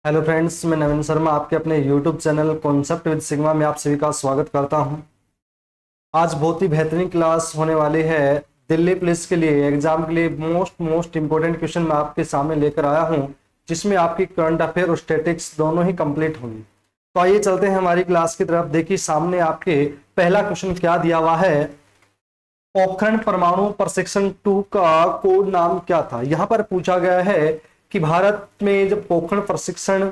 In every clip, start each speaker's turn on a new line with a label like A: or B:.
A: Hello friends, मैं नवीन शर्मा आपके अपने YouTube channel concept with sigma में आप सभी का स्वागत करता हूं। आज बहुत ही बेहतरीन क्लास होने वाली है। दिल्ली पुलिस के लिए एग्जाम के लिए मोस्ट इंपॉर्टेंट क्वेश्चन मैं आपके सामने लेकर आया हूं, जिसमें आपकी करंट अफेयर और स्टैटिक्स दोनों ही कंप्लीट होंगी। तो आइए चलते हैं हमारी क्लास की तरफ। देखिए सामने आपके पहला क्वेश्चन क्या दिया हुआ है। पोखरण परमाणु प्रशिक्षण 2 का कोड नाम क्या था। यहां पर पूछा गया है कि भारत में जब पोखरण प्रशिक्षण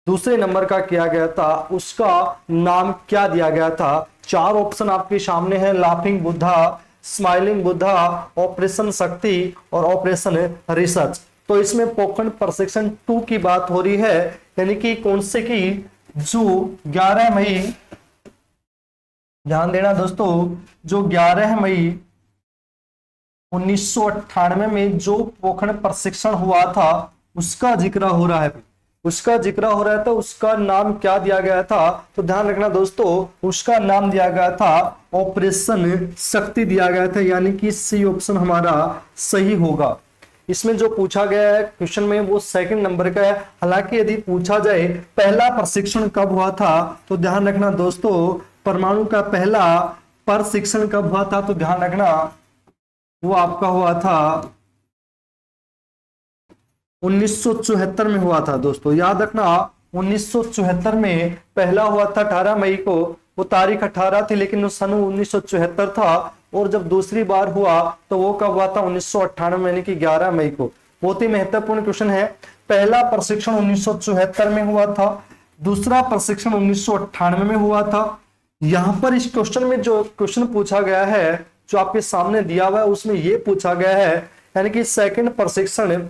A: दूसरे नंबर का किया गया था, उसका नाम क्या दिया गया था। चार ऑप्शन आपके सामने हैं: laughing Buddha, smiling Buddha, operation शक्ति और ऑपरेशन रिसर्च। तो इसमें पोखरण प्रशिक्षण 2 की बात हो रही है, यानी कि कौन से की, जो 11 मई, ध्यान देना दोस्तों, जो 11 मई 1998 में जो पोखरण प्रशिक्षण हुआ था उसका जिक्र हो रहा है। उसका जिक्र हो रहा था, उसका नाम क्या दिया गया था। तो ध्यान रखना दोस्तों, उसका नाम दिया गया था ऑपरेशन शक्ति दिया गया था, यानी कि सी ऑप्शन हमारा सही होगा। इसमें जो पूछा गया है क्वेश्चन में वो सेकंड नंबर का है। हालांकि यदि पूछा जाए पहला प्रशिक्षण कब हुआ था, तो ध्यान रखना दोस्तों, परमाणु का पहला प्रशिक्षण कब हुआ था, तो ध्यान रखना वो आपका हुआ था 1974 में हुआ था। दोस्तों याद रखना, 1974 में पहला हुआ था 18 मई को। वो तारीख 18 थी, लेकिन वो सन 1974 था। और जब दूसरी बार हुआ तो वो कब हुआ था, 1998 यानी कि 11 मई को। बहुत ही महत्वपूर्ण क्वेश्चन है। पहला प्रशिक्षण 1974 में हुआ था, दूसरा प्रशिक्षण 1998 में हुआ था। यहां पर इस क्वेश्चन में जो क्वेश्चन पूछा गया है, जो आपके सामने दिया हुआ है, उसमें यह पूछा गया है, यानी कि सेकंड प्रशिक्षण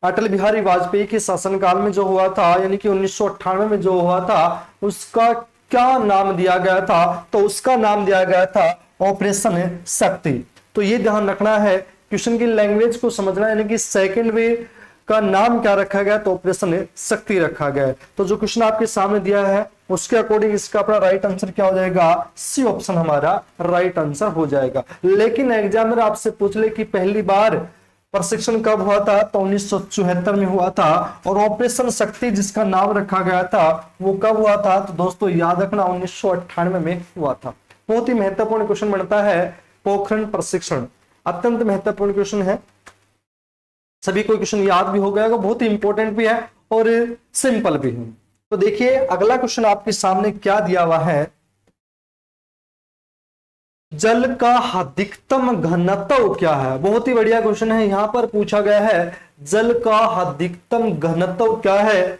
A: अटल बिहारी वाजपेयी के शासनकाल में जो हुआ था, यानी कि 1998 में जो हुआ था, उसका क्या नाम दिया गया था। तो उसका नाम दिया गया था ऑपरेशन शक्ति। तो ये ध्यान रखना है, क्वेश्चन की लैंग्वेज को समझना है, यानी कि सेकंड वे का नाम क्या रखा गया, तो ऑपरेशन शक्ति रखा गया है। तो जो क्वेश्चन आपके सामने दिया है उसके अकॉर्डिंग इसका अपना राइट आंसर क्या हो जाएगा, सी ऑप्शन हमारा राइट आंसर हो जाएगा। लेकिन एग्जामिनर आपसे पूछ ले कि पहली बार प्रशिक्षण कब हुआ था, तो 1974 में हुआ था। और ऑपरेशन शक्ति जिसका नाम रखा गया था वो कब हुआ था, तो दोस्तों याद रखना 1998 में हुआ था। बहुत ही महत्वपूर्ण क्वेश्चन बनता है पोखरण प्रशिक्षण, अत्यंत महत्वपूर्ण क्वेश्चन है। सभी को क्वेश्चन याद भी हो गया, बहुत ही इंपॉर्टेंट भी है और सिंपल भी है। तो देखिए अगला क्वेश्चन आपके सामने क्या दिया हुआ है। जल का अधिकतम घनत्व क्या है। बहुत ही बढ़िया क्वेश्चन है। यहां पर पूछा गया है जल का अधिकतम घनत्व क्या है।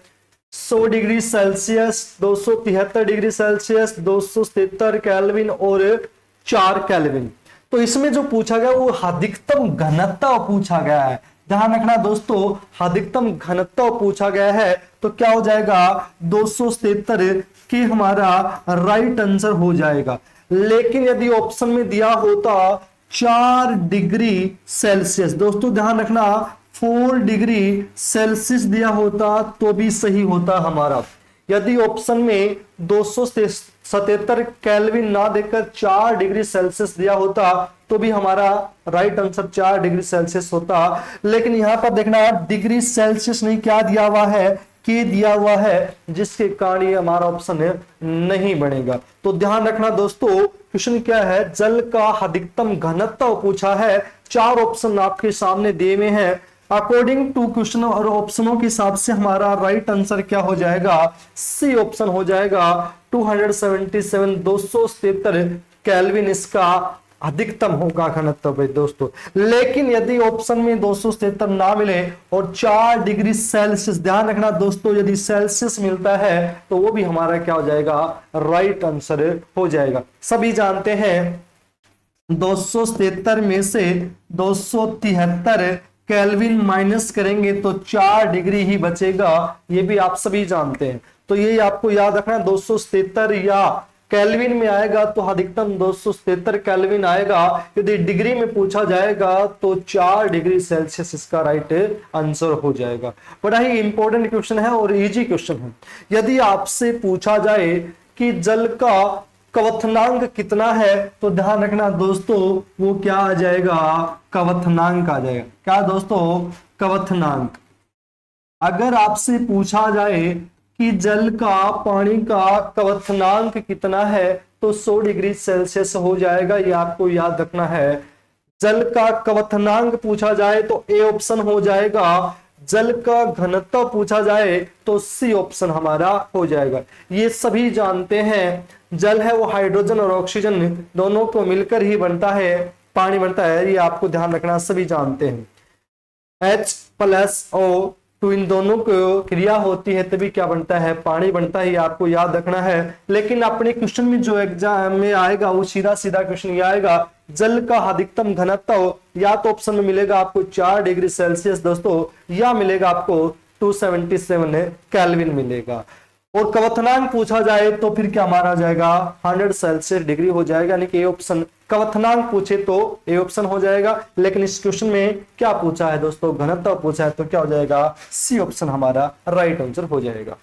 A: 100 degree Celsius, 273 degree Celsius, 273 kelvin और 4 केल्विन। तो इसमें जो पूछा गया वो अधिकतम घनत्व पूछा गया है। ध्यान रखना दोस्तों, अधिकतम घनत्व पूछा गया है, तो क्या हो जाएगा 273 की हमारा राइट आंसर हो जाएगा। लेकिन यदि ऑप्शन में दिया होता 4 डिग्री सेल्सियस, दोस्तों ध्यान रखना 4 डिग्री सेल्सियस दिया होता तो भी सही होता हमारा। यदि ऑप्शन में 277 केल्विन ना देकर 4 डिग्री सेल्सियस दिया होता तो भी हमारा राइट आंसर 4 डिग्री सेल्सियस होता। लेकिन यहां पर देखना डिग्री सेल्सियस नहीं, क्या दिया हुआ है, के दिया हुआ है, जिसके कारण ये हमारा ऑप्शन नहीं बनेगा। तो ध्यान रखना दोस्तों, क्वेश्चन क्या है, जल का अधिकतम घनत्व पूछा है। 4 ऑप्शन आपके सामने दिए हुए हैं। अकॉर्डिंग टू क्वेश्चन और ऑप्शनों के हिसाब से हमारा राइट आंसर क्या हो जाएगा, सी ऑप्शन हो जाएगा 277, 273 केल्विन इसका अधिकतम होगा घनत्व भाई दोस्तों। लेकिन यदि ऑप्शन में 273 ना मिले और 4 डिग्री सेल्सियस, ध्यान रखना दोस्तों, यदि सेल्सियस मिलता है तो वो भी हमारा क्या हो जाएगा, राइट आंसर हो जाएगा। सभी जानते हैं 273 में से 273 केल्विन माइनस करेंगे तो 4 डिग्री ही बचेगा, ये भी आप सभी जानते हैं। तो ये आपको याद रखना, 273 या केल्विन में आएगा तो अधिकतम 273 केल्विन आएगा। यदि डिग्री में पूछा जाएगा तो 4 डिग्री सेल्सियस इसका राइट आंसर हो जाएगा। बड़ा ही इंपॉर्टेंट क्वेश्चन है और इजी क्वेश्चन है। यदि आपसे पूछा जाए कि जल का क्वथनांक कितना है, तो ध्यान रखना दोस्तों वो क्या आ जाएगा, क्वथनांक आ जाएगा। क्या दोस्तों, क्वथनांक। अगर आपसे पूछा जाए कि जल का पानी का क्वथनांक कितना है, तो 100 डिग्री सेल्सियस हो जाएगा। ये आपको याद रखना है। जल का क्वथनांक पूछा जाए तो ए ऑप्शन हो जाएगा। जल का घनत्व पूछा जाए तो सी ऑप्शन हमारा हो जाएगा। ये सभी जानते हैं, जल है वो हाइड्रोजन और ऑक्सीजन दोनों को मिलकर ही बनता है, पानी बनता है। ये आपको ध्यान रखना, सभी जानते हैं। H+O तो इन दोनों को क्रिया होती है तभी क्या बनता है, पानी बनता है। ये आपको याद रखना है। लेकिन अपने क्वेश्चन में जो एग्जाम में आएगा वो सीधा सीधा क्वेश्चन ये आएगा, जल का अधिकतम घनत्व या तो ऑप्शन में मिलेगा आपको 4 डिग्री सेल्सियस दोस्तों, या मिलेगा आपको 277 केल्विन मिलेगा। और क्वथनांक पूछा जाए तो फिर क्या मारा जाएगा, 100 सेल्सियस डिग्री हो जाएगा। यानी कि ए ऑप्शन, क्वथनांक पूछे तो ए ऑप्शन हो जाएगा। लेकिन इस क्वेश्चन में क्या पूछा है दोस्तों, घनत्व पूछा है, तो क्या हो जाएगा, सी ऑप्शन हमारा राइट आंसर हो जाएगा।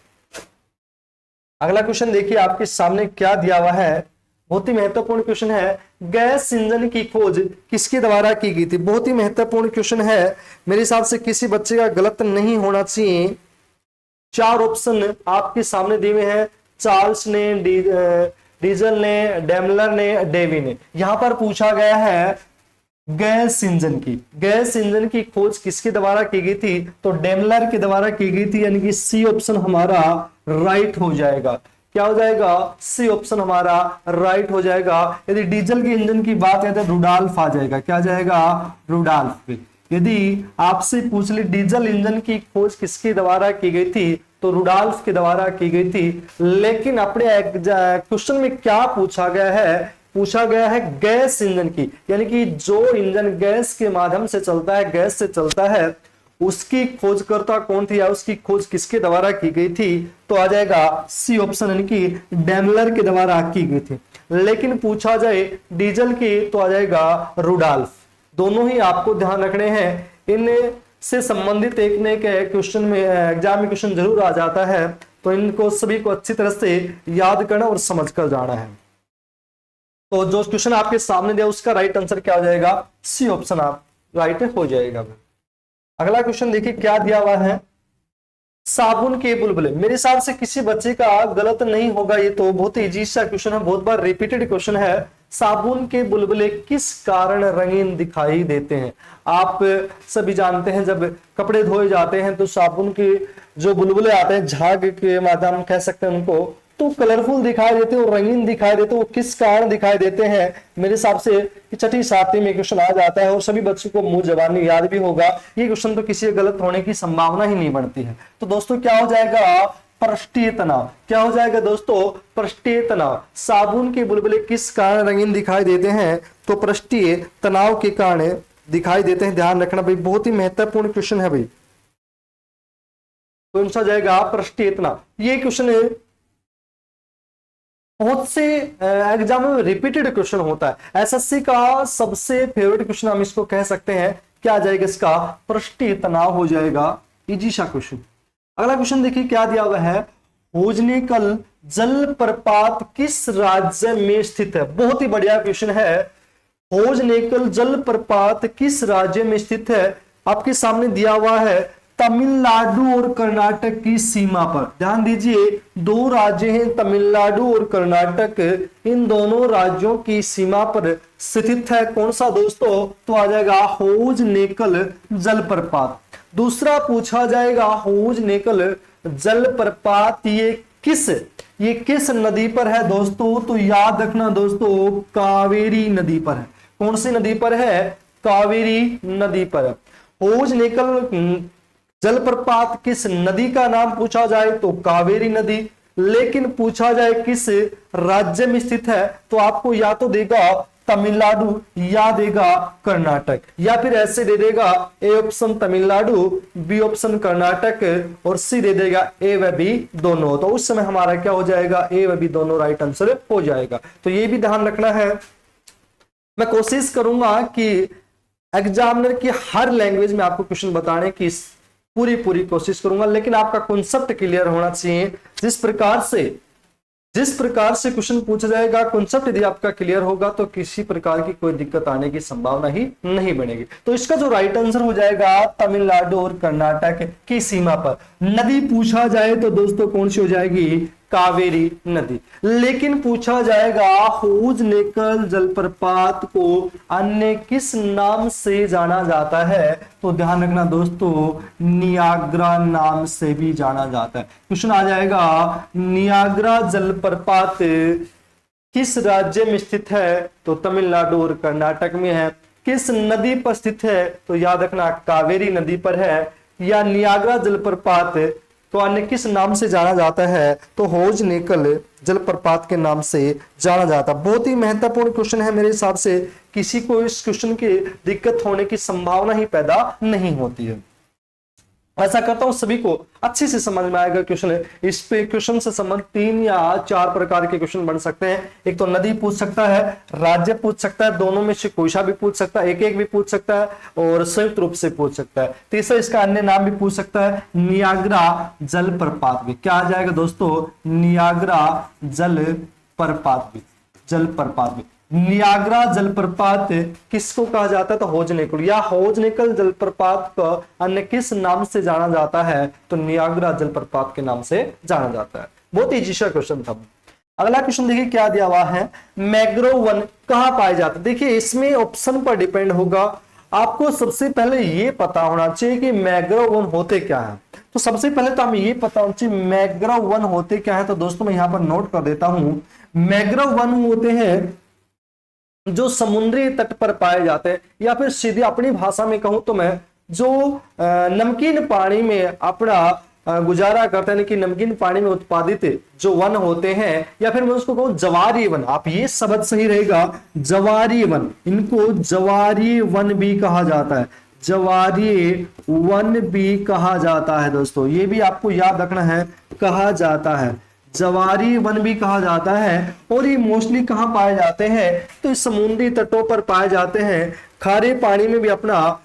A: अगला क्वेश्चन देखिए आपके सामने क्या दिया हुआ है, बहुत ही महत्वपूर्ण क्वेश्चन है। गैस इंजन की खोज किसके द्वारा की गई थी। बहुत ही महत्वपूर्ण क्वेश्चन है, मेरे हिसाब से किसी बच्चे का गलत नहीं होना चाहिए। 4 ऑप्शन आपके सामने दिए हुए हैं, चार्ल्स ने, डीजल ने, डेमलर ने, डेवी ने। यहां पर पूछा गया है गैस इंजन की, गैस इंजन की खोज किसके द्वारा की गई थी, तो डेमलर के द्वारा की गई थी। यानी कि सी ऑप्शन हमारा राइट हो जाएगा। क्या हो जाएगा, सी ऑप्शन हमारा राइट हो जाएगा। यदि डीजल के इंजन की बात है तो रुडॉल्फ आ जाएगा। क्या जाएगा, रुडॉल्फ। यदि आपसे पूछ ली डीजल इंजन की खोज किसके द्वारा की गई थी, तो रुडॉल्फ के द्वारा की गई थी। लेकिन अपने क्वेश्चन में क्या पूछा गया है, पूछा गया है गैस इंजन की, यानी कि जो इंजन गैस के माध्यम से चलता है, गैस से चलता है, उसकी खोजकर्ता कौन थी या उसकी खोज किसके द्वारा की गई थी, तो आ जाएगा सी ऑप्शन, यानी कि डेमलर के द्वारा की गई थी। लेकिन पूछा जाए डीजल की तो आ जाएगा रुडॉल्फ। दोनों ही आपको ध्यान रखने हैं, इन से संबंधित एक न एक क्वेश्चन में, एग्जाम में क्वेश्चन जरूर आ जाता है, तो इनको सभी को अच्छी तरह से याद करना और समझ कर जाना है। तो जो क्वेश्चन आपके सामने दिया उसका राइट आंसर क्या हो जाएगा, सी ऑप्शन आप राइट हो जाएगा। अगला क्वेश्चन देखिए क्या दिया हुआ है, साबुन के बुलबुले। मेरे हिसाब से किसी बच्चे का गलत नहीं होगा, ये तो बहुत ही इजी सा क्वेश्चन है, बहुत बार रिपीटेड क्वेश्चन है। साबुन के बुलबुले किस कारण रंगीन दिखाई देते हैं। आप सभी जानते हैं जब कपड़े धोए जाते हैं तो साबुन के जो बुलबुले आते हैं, झाग के माध्यम कह सकते हैं उनको, तो कलरफुल दिखाई देते हैं और रंगीन दिखाई देते हैं। वो किस कारण दिखाई देते हैं, मेरे हिसाब से 6ठी 7वीं में क्वेश्चन आ जाता है और सभी बच्चों को मुंह जबानी याद भी होगा। ये क्वेश्चन तो किसी गलत होने की संभावना ही नहीं बनती है। तो दोस्तों क्या हो जाएगा, पृष्ठीय तनाव। क्या हो जाएगा दोस्तों, पृष्ठीय तनाव। साबुन के बुलबुले किस कारण रंगीन दिखाई देते हैं, तो पृष्ठीय तनाव के कारण दिखाई देते हैं। ध्यान रखना भाई, बहुत ही महत्वपूर्ण क्वेश्चन है भाई। तो इनसा जाएगा पृष्ठीय तनाव। ये क्वेश्चन बहुत से एग्जाम में रिपीटेड क्वेश्चन होता है, एसएससी का सबसे फेवरेट क्वेश्चन हम इसको कह सकते हैं। क्या आ जाएगा इसका, पृष्ठीय तनाव हो जाएगा, इजी सा क्वेश्चन। अगला क्वेश्चन देखिए क्या दिया हुआ है, होजनेकल जलप्रपात किस राज्य में स्थित है। बहुत ही बढ़िया क्वेश्चन है, होजनेकल जलप्रपात किस राज्य में स्थित है। आपके सामने दिया हुआ है तमिलनाडु और कर्नाटक की सीमा पर। ध्यान दीजिए, 2 राज्य हैं तमिलनाडु और कर्नाटक, इन दोनों राज्यों की सीमा पर स्थित है कौन सा दोस्तों, तो आ जाएगा होजनेकल जलप्रपात। दूसरा पूछा जाएगा होजनेकल जलप्रपात ये किस नदी पर है दोस्तों, तो याद रखना दोस्तों कावेरी नदी पर है। कौन सी नदी पर है, कावेरी नदी पर। होजनेकल जलप्रपात किस नदी का नाम पूछा जाए तो कावेरी नदी। लेकिन पूछा जाए किस राज्य में स्थित है, तो आपको या तो देगा तमिलनाडु या देगा कर्नाटक, या फिर ऐसे दे देगा A option Tamil Nadu, B option Karnataka और सी दे देगा ए व बी दोनों। तो उस समय हमारा क्या हो जाएगा, ए व बी दोनों राइट आंसर हो जाएगा। तो ये भी ध्यान रखना है। मैं कोशिश करूंगा कि एग्जामिनर की हर लैंग्वेज में आपको क्वेश्चन बताने की पूरी कोशिश करूंगा, लेकिन आपका कॉन्सेप्ट क्लियर होना चाहिए। जिस प्रकार से जिस प्रकार से क्वेश्चन पूछा जाएगा, कॉन्सेप्ट यदि आपका क्लियर होगा तो किसी प्रकार की कोई दिक्कत आने की संभावना ही नहीं बनेगी। तो इसका जो राइट आंसर हो जाएगा तमिलनाडु और कर्नाटक की सीमा पर। नदी पूछा जाए तो दोस्तों कौन सी हो जाएगी? कावेरी नदी। लेकिन पूछा जाएगा होजनेकल जलप्रपात को अन्य किस नाम से जाना जाता है, तो ध्यान रखना दोस्तों नियाग्रा नाम से भी जाना जाता है। क्वेश्चन आ जाएगा नियाग्रा जलप्रपात किस राज्य में स्थित है, तो तमिलनाडु और कर्नाटक में है। किस नदी पर स्थित है, तो याद रखना कावेरी नदी पर है। या नियाग्रा जलप्रपात तो अन्य किस नाम से जाना जाता है, तो होजनेकल जलप्रपात के नाम से जाना जाता है। बहुत ही महत्वपूर्ण क्वेश्चन है मेरे हिसाब से, किसी को इस क्वेश्चन की दिक्कत होने की संभावना ही पैदा नहीं होती है। ऐसा करता हूं सभी को अच्छे से समझ में आएगा क्वेश्चन। इस पे क्वेश्चन से संबंध 3 या 4 प्रकार के क्वेश्चन बन सकते हैं। एक तो नदी पूछ सकता है, राज्य पूछ सकता है, दोनों में से कोई सा भी पूछ सकता है, एक एक भी पूछ सकता है और संयुक्त रूप से पूछ सकता है। तीसरा इसका अन्य नाम भी पूछ सकता है, नियाग्रा जलप्रपात भी। क्या आ जाएगा दोस्तों? नियाग्रा जलप्रपात भी। नियाग्रा जलप्रपात किसको कहा जाता है, तो होजनेकल या होजनेकल जलप्रपात को अन्य किस नाम से जाना जाता है, तो नियाग्रा जलप्रपात के नाम से जाना जाता है। बहुत इजी सा क्वेश्चन था। अगला क्वेश्चन देखिए क्या दिया हुआ है, मैंग्रोव वन कहां पाए जाते हैं। देखिए इसमें ऑप्शन पर डिपेंड होगा। आपको सबसे पहले ये पता होना चाहिए कि मैंग्रोव वन होते क्या है। तो सबसे पहले तो हमें ये पता होना चाहिए मैंग्रोव वन होते क्या है। तो दोस्तों मैं यहां पर नोट कर देता हूं, मैंग्रोव वन होते हैं जो समुद्री तट पर पाए जाते हैं, या फिर सीधी अपनी भाषा में कहूं तो मैं जो नमकीन पानी में अपना गुजारा करते हैं, कि नमकीन पानी में उत्पादित जो वन होते हैं, या फिर मैं उसको कहूं जवारी वन। आप ये शब्द सही रहेगा, जवारी वन। इनको जवारी वन भी कहा जाता है, जवारी वन भी कहा जाता है दोस्तों। ये भी आपको याद रखना है, कहा जाता है, जवारी वन भी कहा जाता है। और ये मोस्टली कहां पाए जाते हैं, तो समुद्री तटों पर पाए जाते हैं। खारे पानी में भी अपना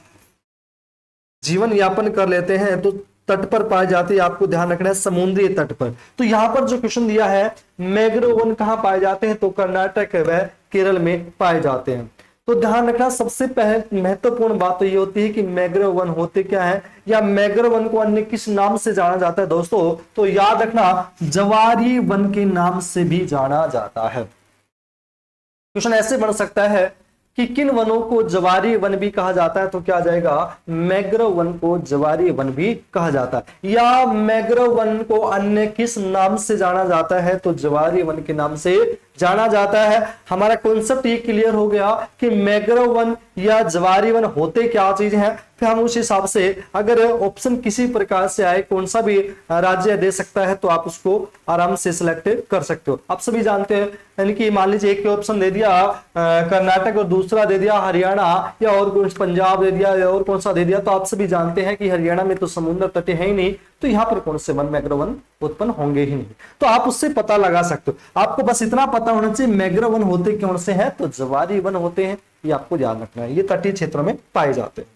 A: जीवन यापन कर लेते हैं, तो तट पर पाए जाते हैं। आपको ध्यान रखना है समुद्री तट पर। तो यहां पर जो क्वेश्चन दिया है मैंग्रोव वन कहां पाए जाते हैं, तो कर्नाटक व केरल में पाए जाते हैं। तो ध्यान रखना सबसे पहले महत्वपूर्ण बात तो ये होती है कि मैंग्रोव वन होते क्या है, या मैंग्रोव वन को अन्य किस नाम से जाना जाता है दोस्तों, तो याद रखना जवारी वन के नाम से भी जाना जाता है। क्वेश्चन ऐसे बन सकता है कि किन वनों को जवारी वन भी कहा जाता है, तो क्या आ जाएगा मैंग्रोव वन को जवारी वन भी कहा जाता है। या मैंग्रोव वन को अन्य किस नाम से जाना जाता है, तो जवारी वन के नाम से जाना जाता है। हमारा कॉन्सेप्ट ये क्लियर हो गया कि मैंग्रोव वन या जवारी वन होते क्या चीज है। फिर हम उस हिसाब से अगर ऑप्शन किसी प्रकार से आए, कौन सा भी राज्य दे सकता है, तो आप उसको आराम से सिलेक्ट कर सकते हो। आप सभी जानते हैं, यानी कि मान लीजिए एक ऑप्शन दे दिया कर्नाटक और दूसरा दे दिया हरियाणा, या और कौन पंजाब दे दिया, या और कौन सा दे दिया। तो आप सभी जानते हैं कि हरियाणा में तो समुद्र तट है ही नहीं, तो यहाँ पर कौन से वन मैंग्रोव वन उत्पन्न होंगे ही नहीं। तो आप उससे पता लगा सकते हो। आपको बस इतना पता होना चाहिए मैंग्रोव वन होते कौन से हैं, तो जवारी वन होते हैं। ये आपको याद रखना है, ये तटीय क्षेत्रों में पाए जाते हैं।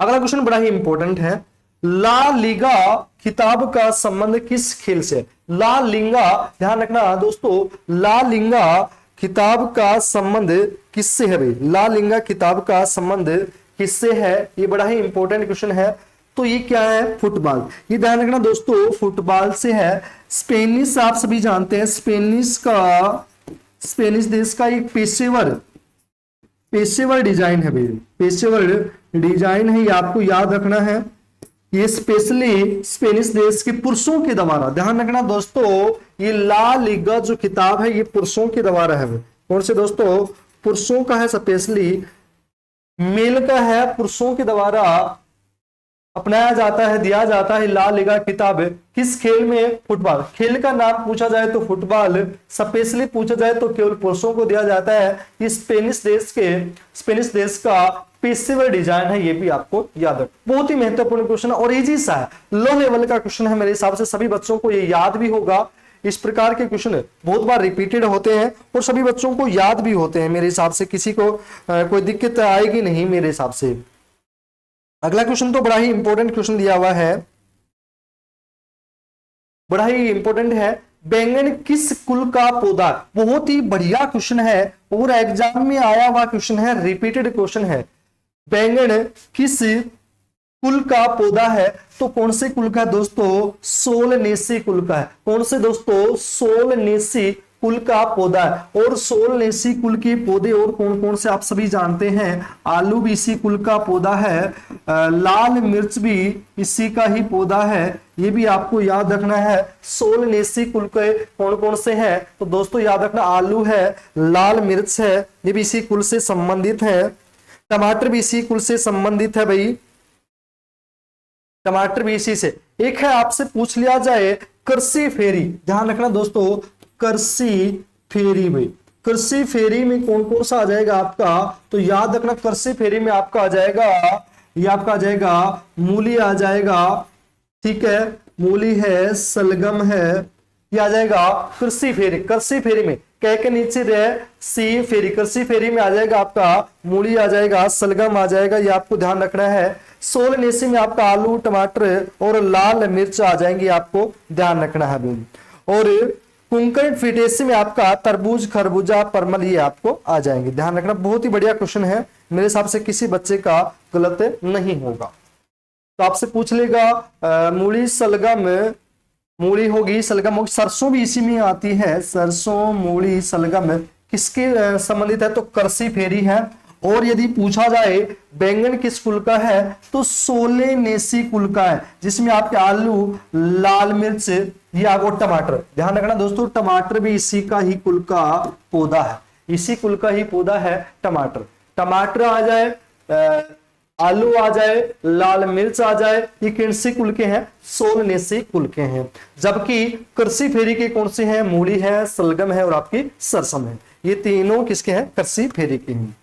A: अगला क्वेश्चन बड़ा ही इंपॉर्टेंट है, ला लीगा खिताब का संबंध किस खेल से? ला लिंगा, ध्यान रखना दोस्तों, ला लिंगा खिताब का संबंध किससे है भाई? ला लिंगा खिताब का संबंध किससे है? ये बड़ा ही इंपॉर्टेंट क्वेश्चन है। तो ये क्या है? फुटबॉल। ये ध्यान रखना दोस्तों, फुटबॉल से है। स्पेनिश आप सभी जानते हैं, स्पेनिश देश का एक पेशेवर डिजाइन है भाई, पेशेवर डिजाइन है। ये आपको याद रखना है। ये स्पेशली स्पेनिश देश के पुरुषों के द्वारा, ध्यान रखना दोस्तों, ये ला लीगा जो किताब है ये पुरुषों के द्वारा है। कौन से दोस्तों? पुरुषों का है, स्पेशली मेल का है, पुरुषों के द्वारा अपनाया जाता है, दिया जाता है। ला लीगा किताब किस खेल में? फुटबॉल। खेल का नाम पूछा जाए तो फुटबॉल, स्पेशली पूछा जाए तो केवल पुरुषों को दिया जाता है। ये स्पेनिश देश का पेशेवर डिजाइन है, ये भी आपको याद है। बहुत ही महत्वपूर्ण क्वेश्चन है और इजी सा है, लो लेवल का क्वेश्चन है। मेरे हिसाब से सभी बच्चों को ये याद भी होगा। इस प्रकार के क्वेश्चन बहुत बार रिपीटेड होते हैं और सभी बच्चों को याद भी होते हैं। मेरे हिसाब से किसी को कोई दिक्कत आएगी नहीं मेरे हिसाब से। अगला क्वेश्चन तो बड़ा ही इंपॉर्टेंट क्वेश्चन दिया हुआ है, बड़ा ही इंपॉर्टेंट है। बैंगन किस कुल का पौधा? बहुत ही बढ़िया क्वेश्चन है और एग्जाम में आया हुआ क्वेश्चन है, रिपीटेड क्वेश्चन है। बैंगन किस कुल का पौधा है? तो कौन से कुल का दोस्तों? सोलनेसी कुल का है। कौन से दोस्तों? सोलनेसी कुल का पौधा है। और सोलनेसी कुल के पौधे और कौन कौन से आप सभी जानते हैं। आलू भी इसी कुल का पौधा है, लाल मिर्च भी इसी का ही पौधा है, ये भी आपको याद रखना है। सोलनेसी कुल के कौन कौन से हैं? तो दोस्तों याद रखना, आलू है, लाल मिर्च है, ये भी इसी कुल से संबंधित है। टमाटर भी इसी कुल से संबंधित है भाई, टमाटर भी इसी से। एक है आपसे पूछ लिया जाए कृषि फेरी, ध्यान रखना दोस्तों, कृषि फेरी भाई, कृषि फेरी में कौन कौन सा आ जाएगा आपका? तो याद रखना कृषि फेरी में आपका आ जाएगा, ये आपका आ जाएगा मूली आ जाएगा, ठीक है, मूली है, सलगम है, ये आ जाएगा कृषि फेरी। कृषि फेरी में कह के नीचे रहे सी फेरी, कृषि फेरी में आ जाएगा आपका मूली आ जाएगा, सलगम आ जाएगा, ये आपको ध्यान रखना है। सोलनेसी में आपका आलू, टमाटर और लाल मिर्च आ जाएंगे, आपको ध्यान रखना है। और कुंकण फिटेसी में आपका तरबूज, खरबूजा, परमल, ये आपको आ जाएंगे, ध्यान रखना। बहुत ही बढ़िया क्वेश्चन है, मेरे हिसाब से किसी बच्चे का गलत नहीं होगा। तो आपसे पूछ लेगा मूली, सलगम, मूली होगी, सलगम होगी, सरसों भी इसी में आती है, सरसों, मूली, सलगम किसके संबंधित है? तो कृषि फेरी है। और यदि पूछा जाए बैंगन किस कुल का है? तो सोलनेसी कुल का है, जिसमें आपके आलू, लाल मिर्च, ये आपको टमाटर, ध्यान रखना दोस्तों, टमाटर भी इसी का ही कुल का पौधा है, इसी कुल का ही पौधा है टमाटर। टमाटर आ जाए, आलू आ जाए, लाल मिर्च आ जाए, ये किसी कुल के हैं? सोलनेसी कुल के हैं। जबकि कृषि फेरी के कौन से हैं? मूली है, सलगम है और आपकी सरसम है, ये तीनों किसके हैं? कृषि फेरी के हैं।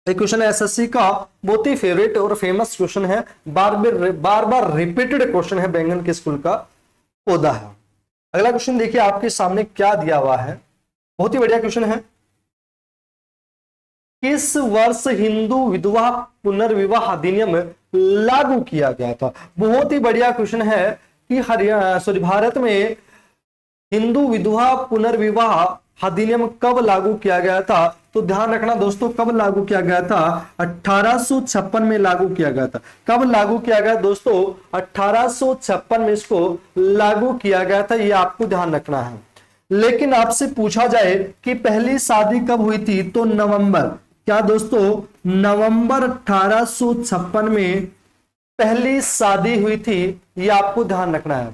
A: एक क्वेश्चन है एसएससी का, बहुत ही फेवरेट और फेमस क्वेश्चन है, बार बार रिपीटेड क्वेश्चन है, बैंगन किस कुल का पौधा है। अगला क्वेश्चन देखिए आपके सामने क्या दिया हुआ है, बहुत ही बढ़िया क्वेश्चन है। किस वर्ष हिंदू विधवा पुनर्विवाह अधिनियम लागू किया गया था? बहुत ही बढ़िया क्वेश्चन है कि भारत में हिंदू विधवा पुनर्विवाह अधिनियम कब लागू किया गया था? तो ध्यान रखना दोस्तों, कब लागू किया गया था? 1856 में लागू किया गया था। कब लागू किया गया दोस्तों? 1856 में इसको लागू किया गया था, ये आपको ध्यान रखना है। लेकिन आपसे पूछा जाए कि पहली शादी कब हुई थी? तो नवंबर, क्या दोस्तों? नवंबर 1856 में पहली शादी हुई थी, ये आपको ध्यान रखना है,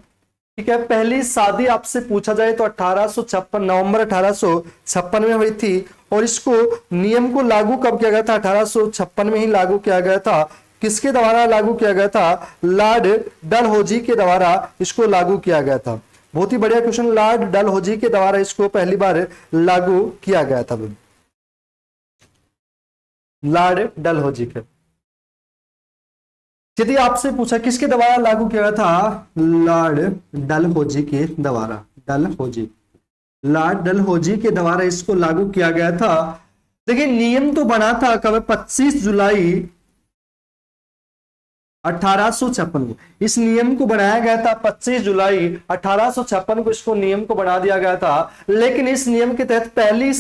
A: ठीक है। पहली शादी आपसे पूछा जाए तो 1856, नवंबर 1856 में हुई थी। और इसको नियम को लागू कब किया गया था? 1856 में ही लागू किया गया था। किसके द्वारा लागू किया गया था? लॉर्ड डलहौजी के द्वारा इसको लागू किया गया था। बहुत ही बढ़िया क्वेश्चन, लॉर्ड डलहौजी के द्वारा इसको पहली बार लागू किया गया था, लॉर्ड डलहौजी के। यदि आपसे पूछा किसके द्वारा लागू किया गया था? लॉर्ड डलहौजी के द्वारा, डलहौजी, लॉर्ड डलहौजी के द्वारा इसको लागू किया गया था। देखिए नियम तो बना था कब? 25 जुलाई 1856 को इस नियम को बनाया गया था। 25 जुलाई 1856 को इसको नियम को बना दिया गया था। लेकिन इस नियम के तहत पहली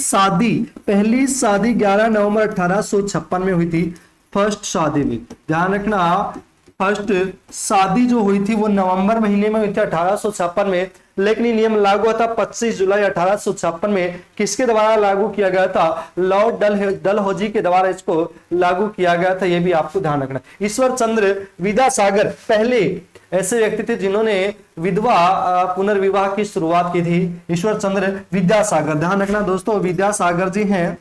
A: शादी 11 नवंबर 1856 में हुई थी। फर्स्ट शादी में ध्यान रखना, फर्स्ट शादी जो हुई थी वो नवंबर महीने में हुई थी 1856 में। लेकिन ये नियम लागू हुआ था 25 जुलाई 1856 में। किसके द्वारा लागू किया गया था? लॉर्ड डलहौजी के द्वारा इसको लागू किया गया था, ये भी आपको ध्यान रखना। ईश्वर चंद्र विद्यासागर पहले ऐसे व्यक्ति थे जिन्होंने विधवा पुनर्विवाह की शुरुआत की थी। ईश्वर चंद्र विद्यासागर, ध्यान रखना दोस्तों, विद्यासागर जी हैं,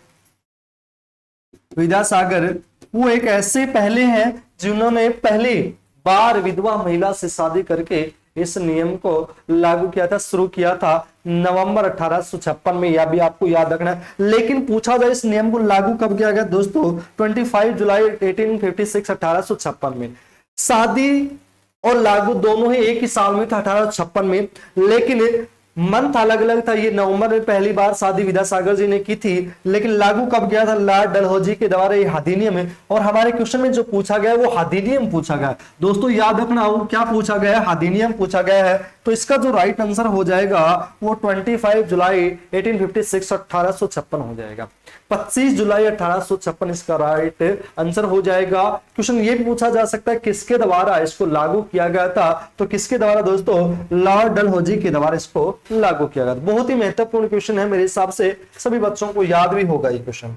A: विद्यासागर वो एक ऐसे पहले हैं जिन्होंने पहली बार विधवा महिला से शादी करके इस नियम को लागू किया था, शुरू किया था नवंबर 1856 में, यह भी आपको याद रखना है। लेकिन पूछा जाए इस नियम को लागू कब किया गया दोस्तों? 25 जुलाई 1856, 1856 में। शादी और लागू दोनों ही एक ही साल में था, 1856 में। लेकिन मंथ अलग अलग था। ये नवंबर में पहली बार शादी विद्यासागर जी ने की थी, लेकिन लागू कब किया था? लॉर्ड डलहौजी के द्वारा ये अधिनियम है। और हमारे क्वेश्चन में जो पूछा गया है वो अधिनियम पूछा गया है दोस्तों, याद रखना। वो क्या पूछा गया है? अधिनियम पूछा गया है। तो इसका जो राइट आंसर हो जाएगा वो 25 जुलाई 1856 1856 हो जाएगा। 25 जुलाई 1856 इसका राइट आंसर हो जाएगा। क्वेश्चन ये पूछा जा सकता है किसके द्वारा इसको लागू किया गया था, तो किसके द्वारा दोस्तों, लॉर्ड डलहौजी के द्वारा इसको लागू किया गया। बहुत ही महत्वपूर्ण क्वेश्चन है, मेरे हिसाब से सभी बच्चों को याद भी होगा ये क्वेश्चन।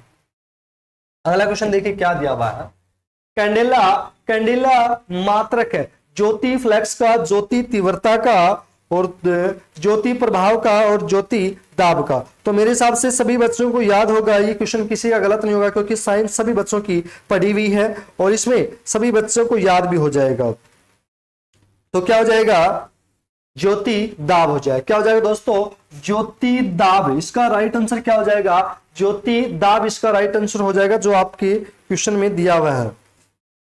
A: अगला क्वेश्चन देखिए क्या दिया हुआ है। कैंडेला, कैंडेला मात्रक है, ज्योति फ्लैक्स का, ज्योति तीव्रता का और ज्योति प्रभाव का और ज्योति दाब का। तो मेरे हिसाब से सभी बच्चों को याद होगा, ये क्वेश्चन किसी का गलत नहीं होगा क्योंकि साइंस सभी बच्चों की पढ़ी हुई है और इसमें सभी बच्चों को याद भी हो जाएगा। तो क्या हो जाएगा, ज्योति दाब हो जाएगा। क्या हो जाएगा दोस्तों, ज्योति दाब। इसका राइट आंसर क्या हो जाएगा, ज्योति दाब इसका राइट आंसर हो जाएगा जो आपके क्वेश्चन में दिया हुआ है।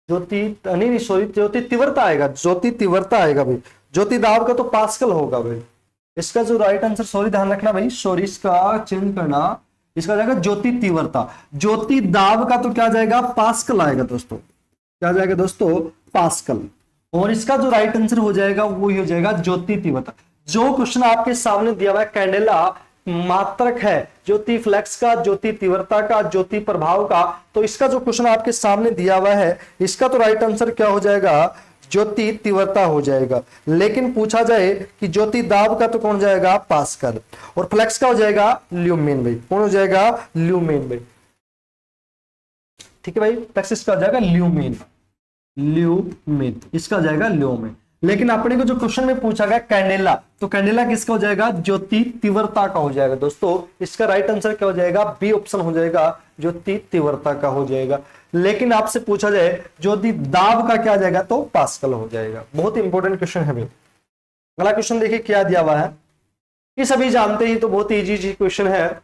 A: ज्योति नहीं सॉरी, ज्योति तीव्रता आएगा, ज्योति तीव्रता आएगा भाई। ज्योति दाब का तो पास्कल होगा भाई। इसका जो राइट आंसर, सॉरी ध्यान रखना भाई, सॉरी इसका चेंज करना, इसका जाएगा ज्योति तीव्रता। ज्योति दाब का तो क्या जाएगा, पास्कल आएगा दोस्तों। क्या जाएगा दोस्तों, पास्कल। और इसका जो राइट आंसर हो जाएगा वो ही हो जाएगा ज्योति तीव्रता। जो क्वेश्चन आपके सामने दिया हुआ है कैंडेला मात्रक है, ज्योति फ्लैक्स का, ज्योति तीव्रता का, ज्योति प्रभाव का, तो इसका जो क्वेश्चन आपके सामने दिया हुआ है इसका तो राइट आंसर क्या हो जाएगा, ज्योति तीव्रता हो जाएगा। लेकिन पूछा जाए कि ज्योति दाब का तो कौन जाएगा, पास्कल। और फ्लैक्स का हो जाएगा ल्यूमेन भाई। कौन हो जाएगा, ल्यूमेन भाई। ठीक है भाई, फ्लैक्स का हो जाएगा ल्यूमेन, ल्यूमेन इसका जाएगा ल्यूमेन। लेकिन अपने को जो क्वेश्चन में पूछा गया कैंडेला, तो कैंडेला किसका हो जाएगा, ज्योति तीव्रता का हो जाएगा दोस्तों। इसका राइट आंसर क्या हो जाएगा, बी ऑप्शन हो जाएगा, ज्योति तीव्रता का हो जाएगा। लेकिन आपसे पूछा जाए ज्योति दाब का क्या जाएगा, तो पास्कल हो जाएगा। बहुत इंपॉर्टेंट क्वेश्चन है भाई। अगला क्वेश्चन देखिए क्या दिया हुआ है, ये सभी जानते ही, तो बहुत इजी क्वेश्चन है।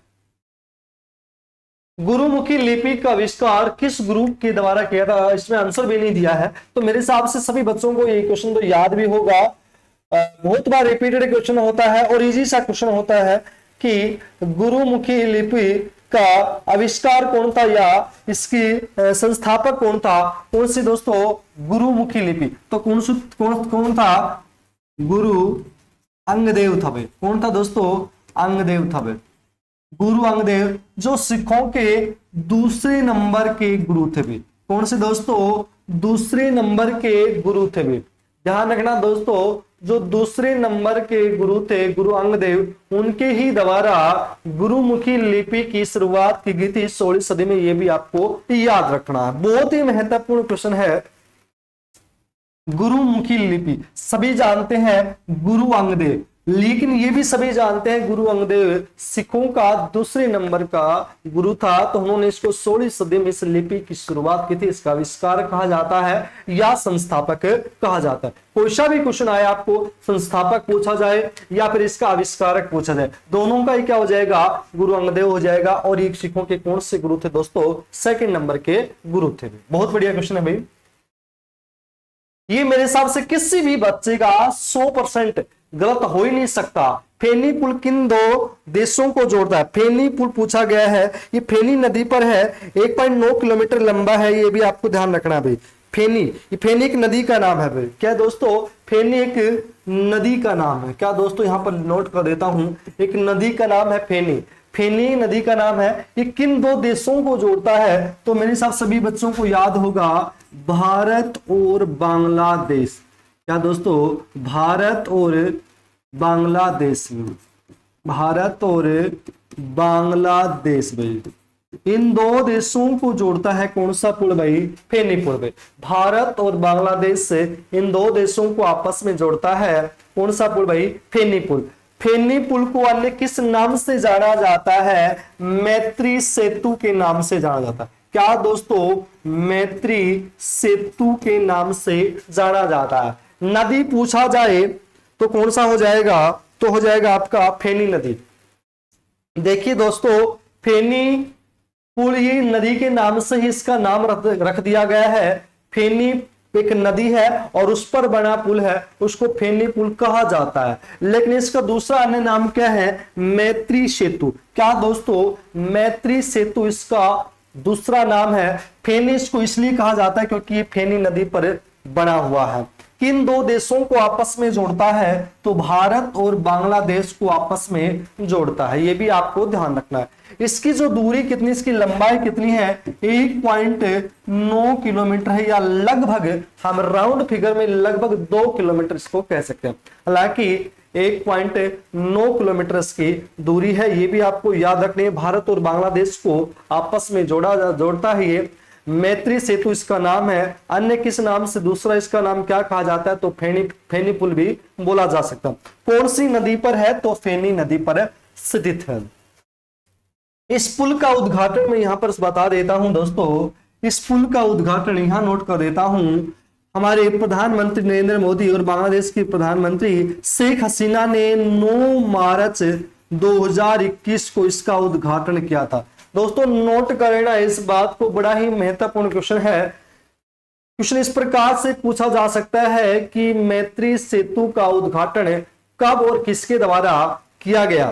A: गुरुमुखी लिपि का आविष्कार किस ग्रुप के द्वारा किया था, इसमें आंसर भी नहीं दिया है। तो मेरे हिसाब से सभी बच्चों को ये क्वेश्चन तो याद भी होगा, बहुत बार रिपीटेड क्वेश्चन होता है और इजी सा क्वेश्चन होता है कि गुरुमुखी लिपि का आविष्कार कौन था या इसकी संस्थापक कौन था। कौन सी दोस्तों, गुरुमुखी लिपि। तो कौन था, गुरु अंगदेव था भाई। कौन था दोस्तों, अंगदेव था भाई। गुरु अंगदेव जो सिखों के दूसरे नंबर के गुरु थे भी। कौन से दोस्तों, दूसरे नंबर के गुरु थे भी। ध्यान रखना दोस्तों, जो दूसरे नंबर के गुरु थे गुरु अंगदेव, उनके ही द्वारा गुरुमुखी लिपि की शुरुआत की गई थी 16वीं सदी में। ये भी आपको याद रखना है, बहुत ही महत्वपूर्ण क्वेश्चन है। गुरुमुखी लिपि सभी जानते हैं गुरु अंगदेव, लेकिन ये भी सभी जानते हैं गुरु अंगदेव सिखों का दूसरे नंबर का गुरु था। तो उन्होंने इसको 16वीं सदी में इस लिपि की शुरुआत की थी। इसका आविष्कार कहा जाता है या संस्थापक कहा जाता है। कोई सा भी क्वेश्चन आए आपको, संस्थापक पूछा जाए या फिर इसका आविष्कारक पूछा जाए, दोनों का ही क्या हो जाएगा, गुरु अंगदेव हो जाएगा। और ये सिखों के कौन से गुरु थे दोस्तों, सेकंड नंबर के गुरु थे। बहुत बढ़िया क्वेश्चन है भाई। ये मेरे हिसाब से किसी भी बच्चे का 100% गलत हो ही नहीं सकता। फेनी पुल किन दो देशों को जोड़ता है, फेनी पुल पूछा गया है। ये फेनी नदी पर है, 1.9 किलोमीटर लंबा है। ये भी आपको ध्यान रखना है भाई। फेनी, ये फेनी एक नदी का नाम है भाई। क्या दोस्तों, फेनी एक नदी का नाम है। क्या दोस्तों, यहां पर नोट कर देता हूं, एक नदी का नाम है फेनी। फेनी नदी का नाम है। ये किन दो देशों को जोड़ता है, तो मेरे हिसाब सभी बच्चों को याद होगा, भारत और बांग्लादेश। क्या दोस्तों, भारत और बांग्लादेश, भारत और बांग्लादेश भाई, इन दो देशों को जोड़ता है कौन सा पुल भाई, फेनी पुल भाई। भारत और बांग्लादेश से इन दो देशों को आपस में जोड़ता है कौन सा पुल भाई, फेनी पुल। फेनी पुल को अन्य किस नाम से जाना जाता है, मैत्री सेतु के नाम से जाना जाता है। क्या दोस्तों, मैत्री सेतु के नाम से जाना जाता है। नदी पूछा जाए तो कौन सा हो जाएगा, तो हो जाएगा आपका फेनी नदी। देखिए दोस्तों, फेनी पुल ही नदी के नाम से ही इसका नाम रख दिया गया है। फेनी एक नदी है और उस पर बना पुल है, उसको फेनी पुल कहा जाता है। लेकिन इसका दूसरा अन्य नाम क्या है, मैत्री सेतु। क्या दोस्तों, मैत्री सेतु इसका दूसरा नाम है। फेनी इसको इसलिए कहा जाता है क्योंकि ये फेनी नदी पर बना हुआ है। किन दो देशों को आपस में जोड़ता है? तो भारत और बांग्लादेश को आपस में जोड़ता है, ये भी आपको ध्यान रखना है। इसकी जो दूरी कितनी, इसकी लंबाई कितनी है? 1.9 किलोमीटर है, या लगभग हम राउंड फिगर में लगभग 2 किलोमीटर इसको कह सकते हैं। हालांकि 1.9 किलोमीटर की दूरी है, ये भी आपको याद रखनी है। भारत और बांग्लादेश को आपस में जोड़ता है ये मैत्री सेतु इसका नाम है। अन्य किस नाम से दूसरा इसका नाम क्या कहा जाता है? तो फेनी पुल भी बोला जा सकता है। कौन सी नदी पर है? तो फेनी नदी पर स्थित है। इस पुल का उद्घाटन मैं यहां पर बता देता हूं दोस्तों, इस पुल का उद्घाटन यहां नोट कर देता हूं, हमारे प्रधानमंत्री नरेंद्र मोदी और बांग्लादेश की प्रधानमंत्री शेख हसीना ने 9 मार्च 2021 को इसका उद्घाटन किया था। दोस्तों नोट कर लेना इस बात को, बड़ा ही महत्वपूर्ण क्वेश्चन है। क्वेश्चन इस प्रकार से पूछा जा सकता है कि मैत्री सेतु का उद्घाटन कब और किसके द्वारा किया गया?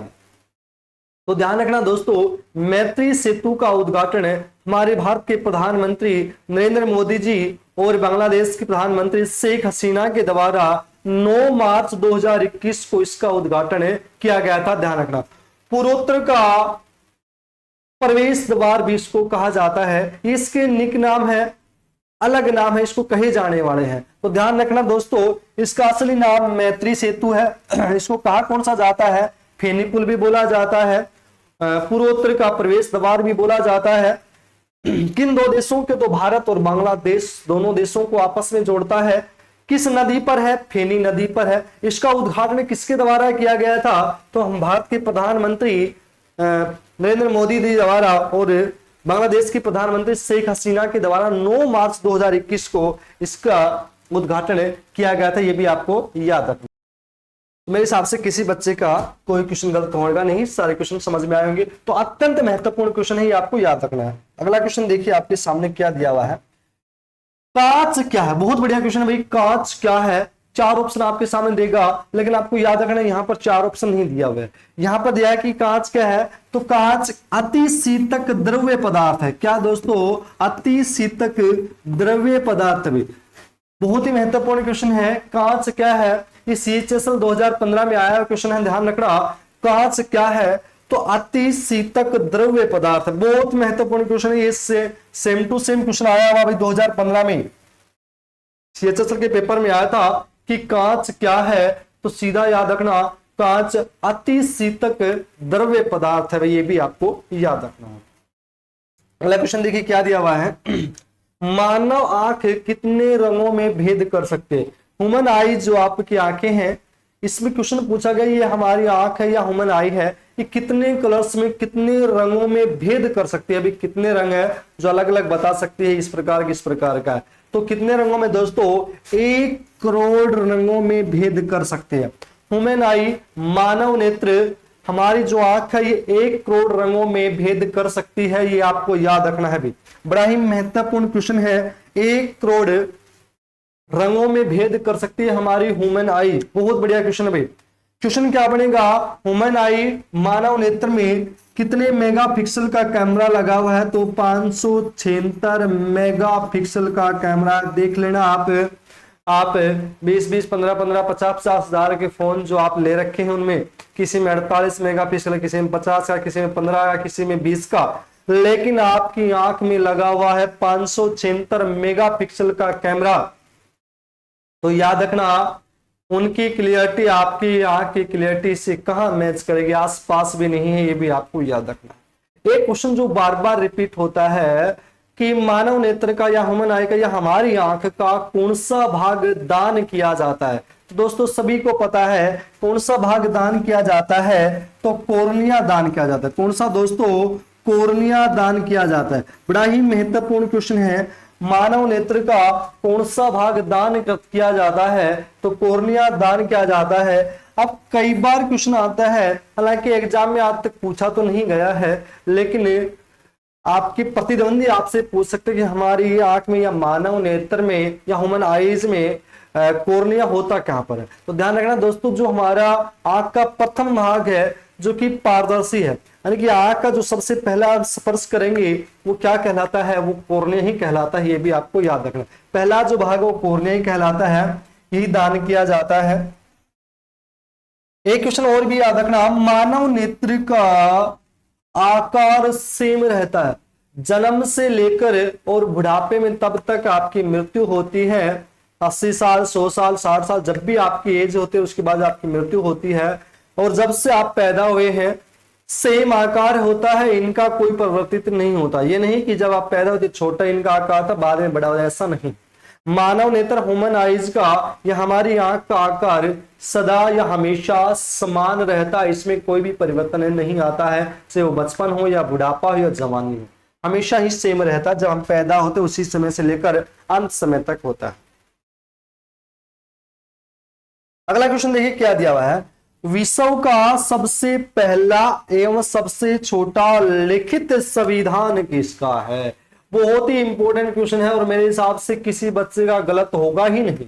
A: तो ध्यान रखना दोस्तों, मैत्री सेतु का उद्घाटन हमारे भारत के प्रधानमंत्री नरेंद्र मोदी जी और बांग्लादेश के प्रधानमंत्री शेख हसीना के द्वारा 9 मार्च 2021 को इसका उद्घाटन किया गया था। ध्यान रखना, पूर्वोत्तर का प्रवेश द्वार भी इसको कहा जाता है। इसके निक नाम है, अलग नाम है, इसको कहे जाने वाले हैं। तो ध्यान रखना दोस्तों, इसका असली नाम मैत्री सेतु है। इसको कहा कौन सा जाता है? फेनी पुल भी बोला जाता है, पूर्वोत्तर का प्रवेश द्वार भी बोला जाता है। किन दो देशों के? तो भारत और बांग्लादेश दोनों देशों को आपस में जोड़ता है। किस नदी पर है? फेनी नदी पर है। इसका उद्घाटन किसके द्वारा किया गया था? तो हम भारत के प्रधानमंत्री नरेंद्र मोदी जी द्वारा और बांग्लादेश की प्रधानमंत्री शेख हसीना के द्वारा 9 मार्च 2021 को इसका उद्घाटन किया गया था। यह भी आपको याद रखना। मेरे हिसाब से किसी बच्चे का कोई क्वेश्चन गलत होगा नहीं, सारे क्वेश्चन समझ में आए होंगे। तो अत्यंत महत्वपूर्ण क्वेश्चन है, ये आपको याद रखना है। अगला क्वेश्चन देखिए आपके सामने क्या दिया हुआ है। कांच क्या है? बहुत बढ़िया क्वेश्चन है भाई। कांच क्या है? 4 ऑप्शन आपके सामने देगा, लेकिन आपको याद रखना यहाँ पर 4 ऑप्शन नहीं दिया हुआ है। यहाँ पर दिया है कि कांच क्या है? तो कांच अति शीतक द्रव्य पदार्थ है। क्या दोस्तों? अति शीतक द्रव्य पदार्थ भी बहुत ही महत्वपूर्ण क्वेश्चन है। कांच क्या है? ये CHSL 2015 में आया क्वेश्चन है, ध्यान रखना। कांच क्या है? तो अति शीतक द्रव्य पदार्थ, बहुत महत्वपूर्ण क्वेश्चन है। ये सेम टू सेम क्वेश्चन आया हुआ भाई 2015 में CHSL के पेपर में आया था कि कांच क्या है? तो सीधा याद रखना, कांच अति शीतक द्रव्य पदार्थ है भाई, ये भी आपको याद रखना है। अगला क्वेश्चन देखिए क्या दिया हुआ है। मानव आंख कितने रंगों में भेद कर सकते हैं? ह्यूमन आई जो आपकी आंखें हैं, इसमें क्वेश्चन पूछा गया ये हमारी आंख है या ह्यूमन आई है, ये कितने कलर्स में कितने रंगों में भेद कर सकती है? अभी कितने रंग है जो अलग अलग बता सकती है? इस प्रकार की, इस प्रकार का है। तो कितने रंगों में दोस्तों? 1 करोड़ रंगों में भेद कर सकते हैं। ह्यूमन आई, मानव नेत्र, हमारी जो आंख है ये 1 करोड़ रंगों में भेद कर सकती है, ये आपको याद रखना है भी। बड़ा ही महत्वपूर्ण क्वेश्चन है। 1 करोड़ रंगों में भेद कर सकती है हमारी ह्यूमन आई। बहुत बढ़िया क्वेश्चन है भाई। क्वेश्चन क्या बनेगा? ह्यूमन आई, मानव नेत्र में कितने मेगापिक्सल का कैमरा लगा हुआ है? तो 576 मेगापिक्सल का कैमरा। देख लेना आप 20 15 50 हजार के फोन जो आप ले रखे हैं उनमें किसी में 48 मेगापिक्सल, किसी में 50 का, किसी में 15 का, किसी में 20 का, लेकिन आपकी आंख में लगा हुआ है 576 मेगापिक्सल का कैमरा। तो याद रखना, उनकी क्लियरिटी आपकी आंख की क्लियरिटी से कहां मैच करेगी? आसपास भी नहीं है, ये भी आपको याद रखना। एक क्वेश्चन जो बार बार रिपीट होता है कि मानव नेत्र का या ह्यूमन आई का या हमारी आंख का कौन सा भाग दान किया जाता है? तो दोस्तों सभी को पता है कौन सा भाग दान किया जाता है? तो कॉर्निया दान किया जाता है। कौन सा दोस्तों? कॉर्निया दान किया जाता है। बड़ा ही महत्वपूर्ण क्वेश्चन है। मानव नेत्र का कौन सा भाग दान किया जाता है? तो कॉर्निया दान किया जाता है। अब कई बार क्वेश्चन आता है, हालांकि एग्जाम में आज तक पूछा तो नहीं गया है, लेकिन आपके प्रतिद्वंदी आपसे पूछ सकते हैं कि हमारी आंख में या मानव नेत्र में या ह्यूमन आईज में कॉर्निया होता कहां पर है? तो ध्यान रखना दोस्तों, जो हमारा आंख का प्रथम भाग है जो कि पारदर्शी है, यानी कि आंख का जो सबसे पहला स्पर्श करेंगे वो क्या कहलाता है? वो कॉर्निया ही कहलाता है। ये भी आपको याद रखना, पहला जो भाग है वो कॉर्निया ही कहलाता है। यही दान किया जाता है। एक क्वेश्चन और भी याद रखना, मानव नेत्र का आकार सेम रहता है जन्म से लेकर और बुढ़ापे में, तब तक आपकी मृत्यु होती है। 80 साल, 100 साल, 60 साल, जब भी आपकी एज होती है उसके बाद आपकी मृत्यु होती है। और जब से आप पैदा हुए हैं सेम आकार होता है, इनका कोई परिवर्तित नहीं होता। ये नहीं कि जब आप पैदा होते छोटा इनका आकार था बाद में बड़ा हो जाए, ऐसा नहीं। मानव नेत्र ह्यूमन आइज का या हमारी आंख का आकार सदा या हमेशा समान रहता है, इसमें कोई भी परिवर्तन नहीं आता है, चाहे वो बचपन हो या बुढ़ापा हो या जवानी हो, हमेशा ही सेम रहता है। जब हम पैदा होते उसी समय से लेकर अंत समय तक होता है। अगला क्वेश्चन देखिए क्या दिया हुआ है, विश्व का सबसे पहला एवं सबसे छोटा लिखित संविधान किसका है। बहुत ही इंपॉर्टेंट क्वेश्चन है और मेरे हिसाब से किसी बच्चे का गलत होगा ही नहीं।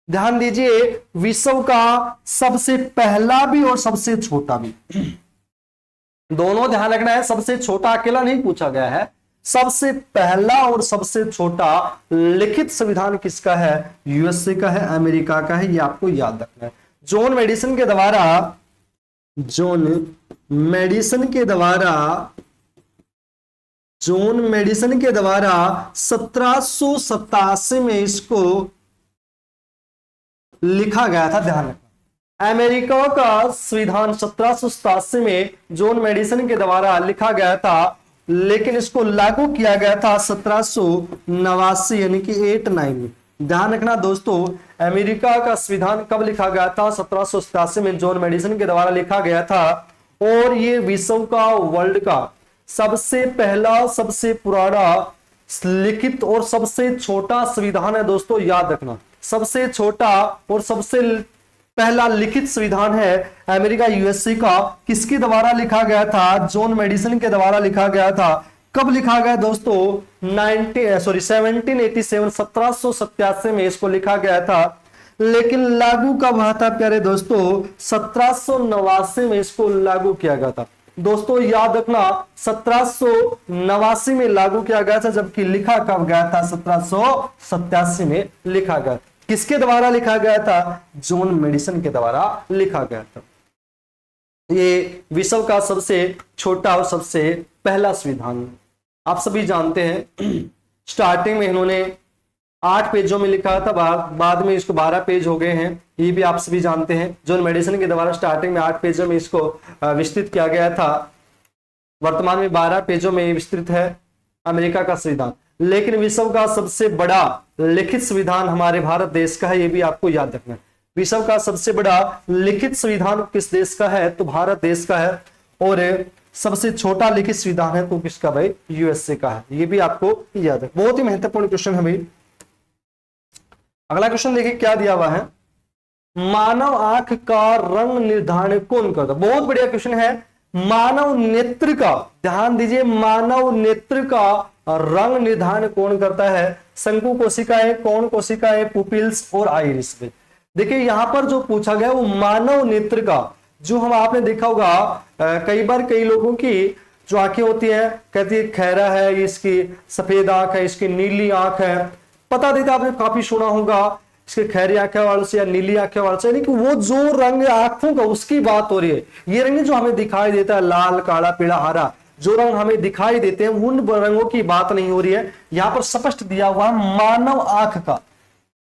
A: ध्यान दीजिए, विश्व का सबसे पहला भी और सबसे छोटा भी, दोनों ध्यान रखना है। सबसे छोटा अकेला नहीं पूछा गया है, सबसे पहला और सबसे छोटा लिखित संविधान किसका है, यूएसए का है, अमेरिका का है, ये आपको याद रखना है। जॉन मेडिसन के द्वारा 1787 में इसको लिखा गया था। ध्यान रखना, अमेरिका का संविधान 1787 में जॉन मेडिसन के द्वारा लिखा गया था, लेकिन इसको लागू किया गया था 1789 यानी कि 89 में। ध्यान रखना दोस्तों, अमेरिका का संविधान कब लिखा गया था, 1787 में जॉन मेडिसन के द्वारा लिखा गया था। और ये विश्व का, वर्ल्ड का सबसे पहला, सबसे पुराना लिखित और सबसे छोटा संविधान है दोस्तों, याद रखना। सबसे छोटा और सबसे पहला लिखित संविधान है अमेरिका, यूएसए का। किसके द्वारा लिखा गया था, जॉन मेडिसन के द्वारा लिखा गया था। कब लिखा गया दोस्तों, 1787 में इसको लिखा गया था। लेकिन लागू कब हुआ था प्यारे दोस्तों, 1789 में इसको लागू किया गया था। दोस्तों याद रखना, 1789 में लागू किया गया था, जबकि लिखा कब गया था, 1787 में लिखा गया। किसके द्वारा लिखा गया था, जॉन मेडिसन के द्वारा लिखा गया था। ये विश्व का सबसे छोटा और सबसे पहला संविधान आप सभी जानते हैं। स्टार्टिंग में इन्होंने 8 पेजों में लिखा था, बाद में इसको 12 पेज हो गए हैं, ये भी आप सभी जानते हैं। जॉन मेडिसन के द्वारा स्टार्टिंग में 8 पेजों में इसको विस्तृत किया गया था, वर्तमान में 12 पेजों में विस्तृत है अमेरिका का संविधान। लेकिन विश्व का सबसे बड़ा लिखित संविधान हमारे भारत देश का है, ये भी आपको याद रखना है। विश्व का सबसे बड़ा लिखित संविधान किस देश का है, तो भारत देश का है। और सबसे छोटा लिखित संविधान है तो किसका भाई, यूएसए का है, ये भी आपको याद है। बहुत ही महत्वपूर्ण क्वेश्चन है भाई। अगला क्वेश्चन देखिए क्या दिया हुआ है, मानव आंख का रंग निर्धारण कौन करता। बहुत बढ़िया क्वेश्चन है। मानव नेत्र का, ध्यान दीजिए, मानव नेत्र का रंग निर्धारण कौन करता है, शंकु कोशिकाएं, कौन कोशिकाएं, पुपिल्स और आइरिस। देखिए यहां पर जो पूछा गया वो मानव नेत्र का, जो हम आपने देखा होगा कई बार कई लोगों की जो आंखें होती है, कहती है खैरा है, इसकी सफेद आंख है, इसकी नीली आंख है। पता देता आपने काफी सुना होगा इसके खैरी आंखें वालों से या नीली आंखें वालों से, यानी कि वो जो रंग आंखों का उसकी बात हो रही है। ये रंग जो हमें दिखाई देता है, लाल, काला, पीला, हरा, जो रंग हमें दिखाई देते हैं उन रंगों की बात नहीं हो रही है। यहां पर स्पष्ट दिया हुआ मानव आंख का,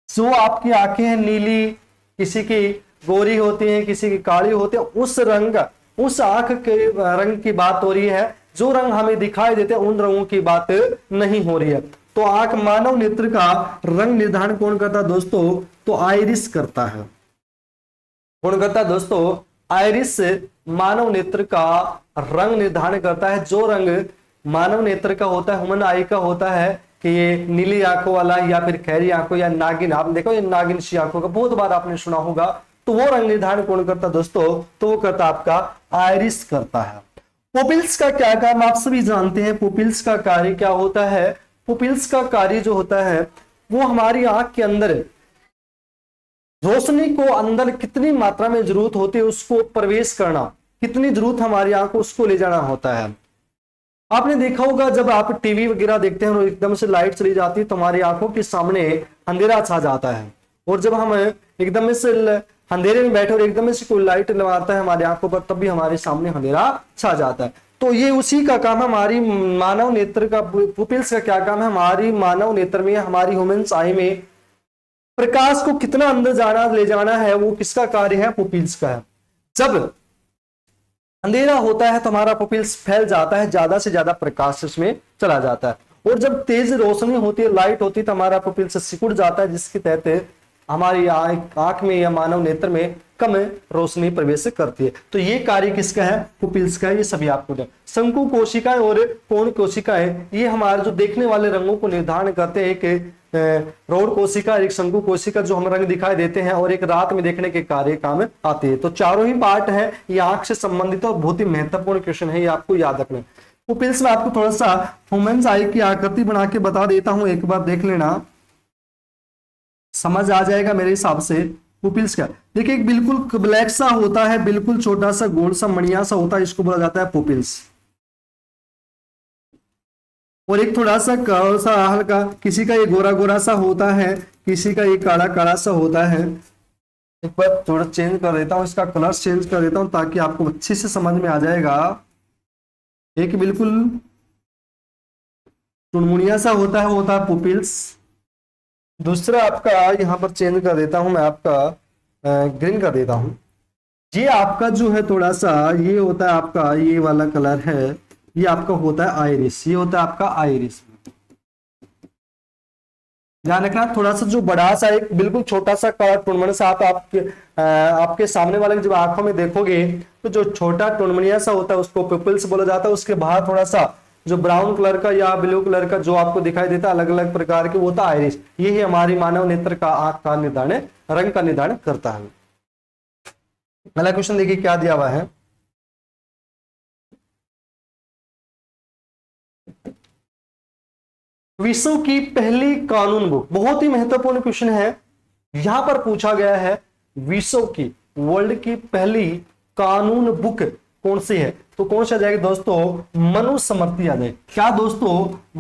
A: जो आपकी आंखें हैं नीली, किसी की गोरी होती है, किसी की काली होती है, उस रंग, उस आंख के रंग की बात हो रही है। जो रंग हमें दिखाई देते हैं उन रंगों की बात नहीं हो रही है। तो आंख, मानव नेत्र का रंग निर्धारण कौन करता है दोस्तों, तो आइरिस करता है। कौन करता है दोस्तों, आइरिस मानव नेत्र का रंग निर्धारण करता है। जो रंग मानव नेत्र का होता है, ह्यूमन आई का होता है, कि ये नीली आंखों वाला या फिर खैरी आंखों या नागिन, आपने देखो ये नागिन सी आंखों का बहुत बार आपने सुना होगा। तो वो रंग निर्धारण कौन करता दोस्तों, तो वो करता आपका आइरिस करता है। पुपिल्स का क्या काम आप सभी जानते हैं। पुपिल्स का कार्य क्या होता है, पुपिल्स का कार्य जो होता है वो हमारी आंख के अंदर रोशनी को अंदर कितनी मात्रा में जरूरत होती है उसको प्रवेश करना, कितनी जरूरत हमारी आंख को उसको ले जाना होता है। आपने देखा होगा जब आप टीवी वगैरह देखते हैं और एकदम से लाइट चली जाती है तो हमारी आंखों के सामने अंधेरा छा जाता है। और जब हम एकदम से अंधेरे में बैठे और एकदम से कोई लाइट लगाता है हमारी आंखों पर, तब भी हमारे सामने अंधेरा छा जाता है। तो ये उसी का काम है, हमारी मानव नेत्र का, पुपिल्स का क्या काम है, हमारी मानव नेत्र में, हमारी ह्यूमन्स आई में प्रकाश को कितना अंदर जाना ले जाना है, वो किसका कार्य है, पुपिल्स का है। जब अंधेरा होता है तो हमारा पुपिल्स फैल जाता है, ज्यादा से ज्यादा प्रकाश उसमें चला जाता है, और जब तेज रोशनी होती है, लाइट होती है, तो हमारा पुपिल्स सिकुड़ जाता है, जिसके तहत हमारी आंख में या मानव नेत्र में कम रोशनी प्रवेश करती है। तो ये कार्य किसका है, पुपिल्स का है। ये सभी आपको शंकु कोशिकाएं और कोण कोशिकाएं, ये हमारे जो देखने वाले रंगों को निर्धारण करते हैं। एक प्रौढ़ कोशिका, एक शंकु कोशिका जो हम रंग दिखाई देते हैं, और एक रात में देखने के कार्य काम आती है। तो चारों ही पार्ट है, ये आंख से संबंधित और बहुत ही महत्वपूर्ण क्वेश्चन है, ये आपको याद रखना है। पुपिल्स में आपको थोड़ा सा ह्यूमन्स आई की आकृति बना के बता देता हूं, एक बार देख लेना, समझ आ जाएगा मेरे हिसाब से। पुपिल्स क्या, देखिए एक बिल्कुल ब्लैक सा होता है, बिल्कुल छोटा सा गोल सा मणिया सा होता है, इसको बोला जाता है पुपिल्स। और एक थोड़ा सा हल्का, किसी का ये गोरा गोरा सा होता है, किसी का ये काला काला सा होता है। एक बार थोड़ा चेंज कर देता हूं, इसका कलर चेंज कर देता हूं ताकि आपको अच्छे से समझ में आ जाएगा। एक बिल्कुल टुनमुनिया सा होता है, वो होता है पुपिल्स। दूसरा आपका यहां पर चेंज कर देता हूं मैं, आपका ग्रीन कर देता हूं। ये आपका जो है थोड़ा सा, ये होता है आपका, ये वाला कलर है, ये आपका होता है आइरिस, ये होता है आपका आइरिस। ध्यान रखना, थोड़ा सा जो बड़ा सा एक बिल्कुल छोटा सा कलर टुनमुनिया सा आपके सामने वाले जब आंखों में देखोगे, तो जो छोटा टुनमुनिया सा होता है उसको पुपिल्स बोला जाता है। उसके बाहर थोड़ा सा जो ब्राउन कलर का या ब्लू कलर का जो आपको दिखाई देता है अलग अलग प्रकार के, वो होता है आइरिस। ये ही हमारी मानव नेत्र का आंख का निर्धारण, रंग का निर्धारण करता है। पहला क्वेश्चन देखिए क्या दिया हुआ है, विश्व की पहली कानून बुक, बहुत ही महत्वपूर्ण क्वेश्चन है। यहां पर पूछा गया है विश्व की, वर्ल्ड की पहली कानून बुक कौन सी है, तो कौन सा आ जाएगा दोस्तों, मनुस्मृति आ जाए। क्या दोस्तों,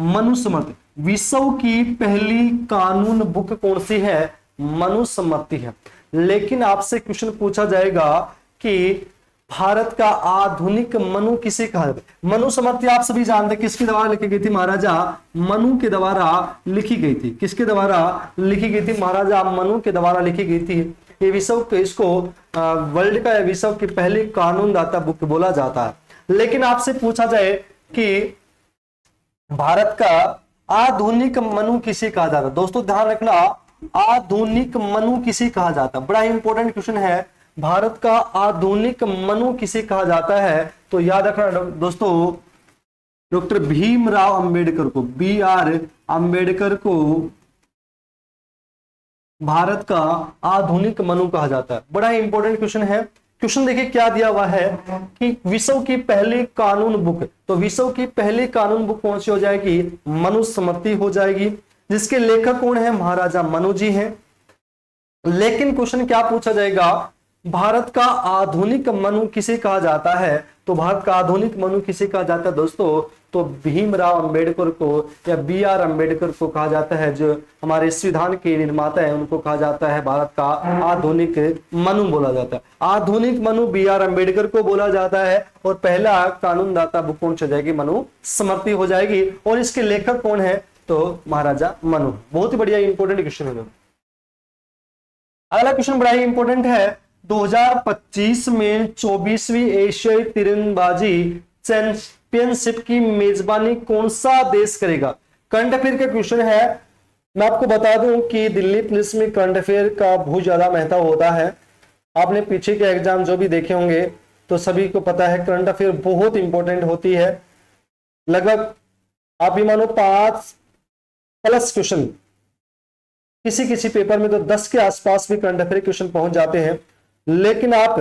A: मनुस्मृति। विश्व की पहली कानून बुक कौन सी है, मनुस्मृति है। लेकिन आपसे क्वेश्चन पूछा जाएगा कि भारत का आधुनिक मनु किसे कहा जाता है। मनुस्मृति आप सभी जानते हैं किसके द्वारा लिखी गई थी, महाराजा मनु के द्वारा लिखी गई थी। किसके द्वारा लिखी गई थी, महाराजा मनु के द्वारा लिखी गई थी। ये विश्व के, इसको वर्ल्ड का विश्व की पहली कानूनदाता बुक बोला जाता है। लेकिन आपसे पूछा जाए कि भारत का आधुनिक मनु किसे कहा जाता है, दोस्तों ध्यान रखना, आधुनिक मनु किसे कहा जाता है, बड़ा इंपॉर्टेंट क्वेश्चन है। भारत का आधुनिक मनु किसे कहा जाता है, तो याद रखना दोस्तों, डॉक्टर भीमराव अंबेडकर को, BR अंबेडकर को भारत का आधुनिक मनु कहा जाता है। बड़ा इंपॉर्टेंट क्वेश्चन है। क्वेश्चन देखिए क्या दिया हुआ है कि विश्व की पहली कानून बुक, तो विश्व की पहली कानून बुक कौन सी हो जाएगी, मनुस्मृति हो जाएगी, जिसके लेखक कौन है, महाराजा मनु जी हैं। लेकिन क्वेश्चन क्या पूछा जाएगा, भारत का आधुनिक मनु किसे कहा जाता है, तो भारत का आधुनिक मनु किसे कहा जाता है दोस्तों, तो भीमराव अंबेडकर को या BR अंबेडकर को कहा जाता है, जो हमारे संविधान के निर्माता है, उनको कहा जाता है भारत का आधुनिक मनु बोला जाता है। आधुनिक मनु BR अंबेडकर को बोला जाता है। और पहला कानूनदाता बुक कौन सी हो जाएगी, मनुस्मृति हो जाएगी। और इसके लेखक कौन है, तो महाराजा मनु। बहुत ही बढ़िया इंपॉर्टेंट क्वेश्चन है। अगला क्वेश्चन बड़ा ही इंपॉर्टेंट है, 2025 में 24वीं एशियाई तीरंदाजी चैंपियनशिप की मेजबानी कौन सा देश करेगा। करंट अफेयर का क्वेश्चन है। मैं आपको बता दूं कि दिल्ली पुलिस में करंट अफेयर का बहुत ज्यादा महत्व होता है। आपने पीछे के एग्जाम जो भी देखे होंगे तो सभी को पता है करंट अफेयर बहुत इंपॉर्टेंट होती है। लगभग आप भी मानो 5+ क्वेश्चन, किसी किसी पेपर में तो 10 के आसपास भी करंट अफेयर क्वेश्चन पहुंच जाते हैं। लेकिन आप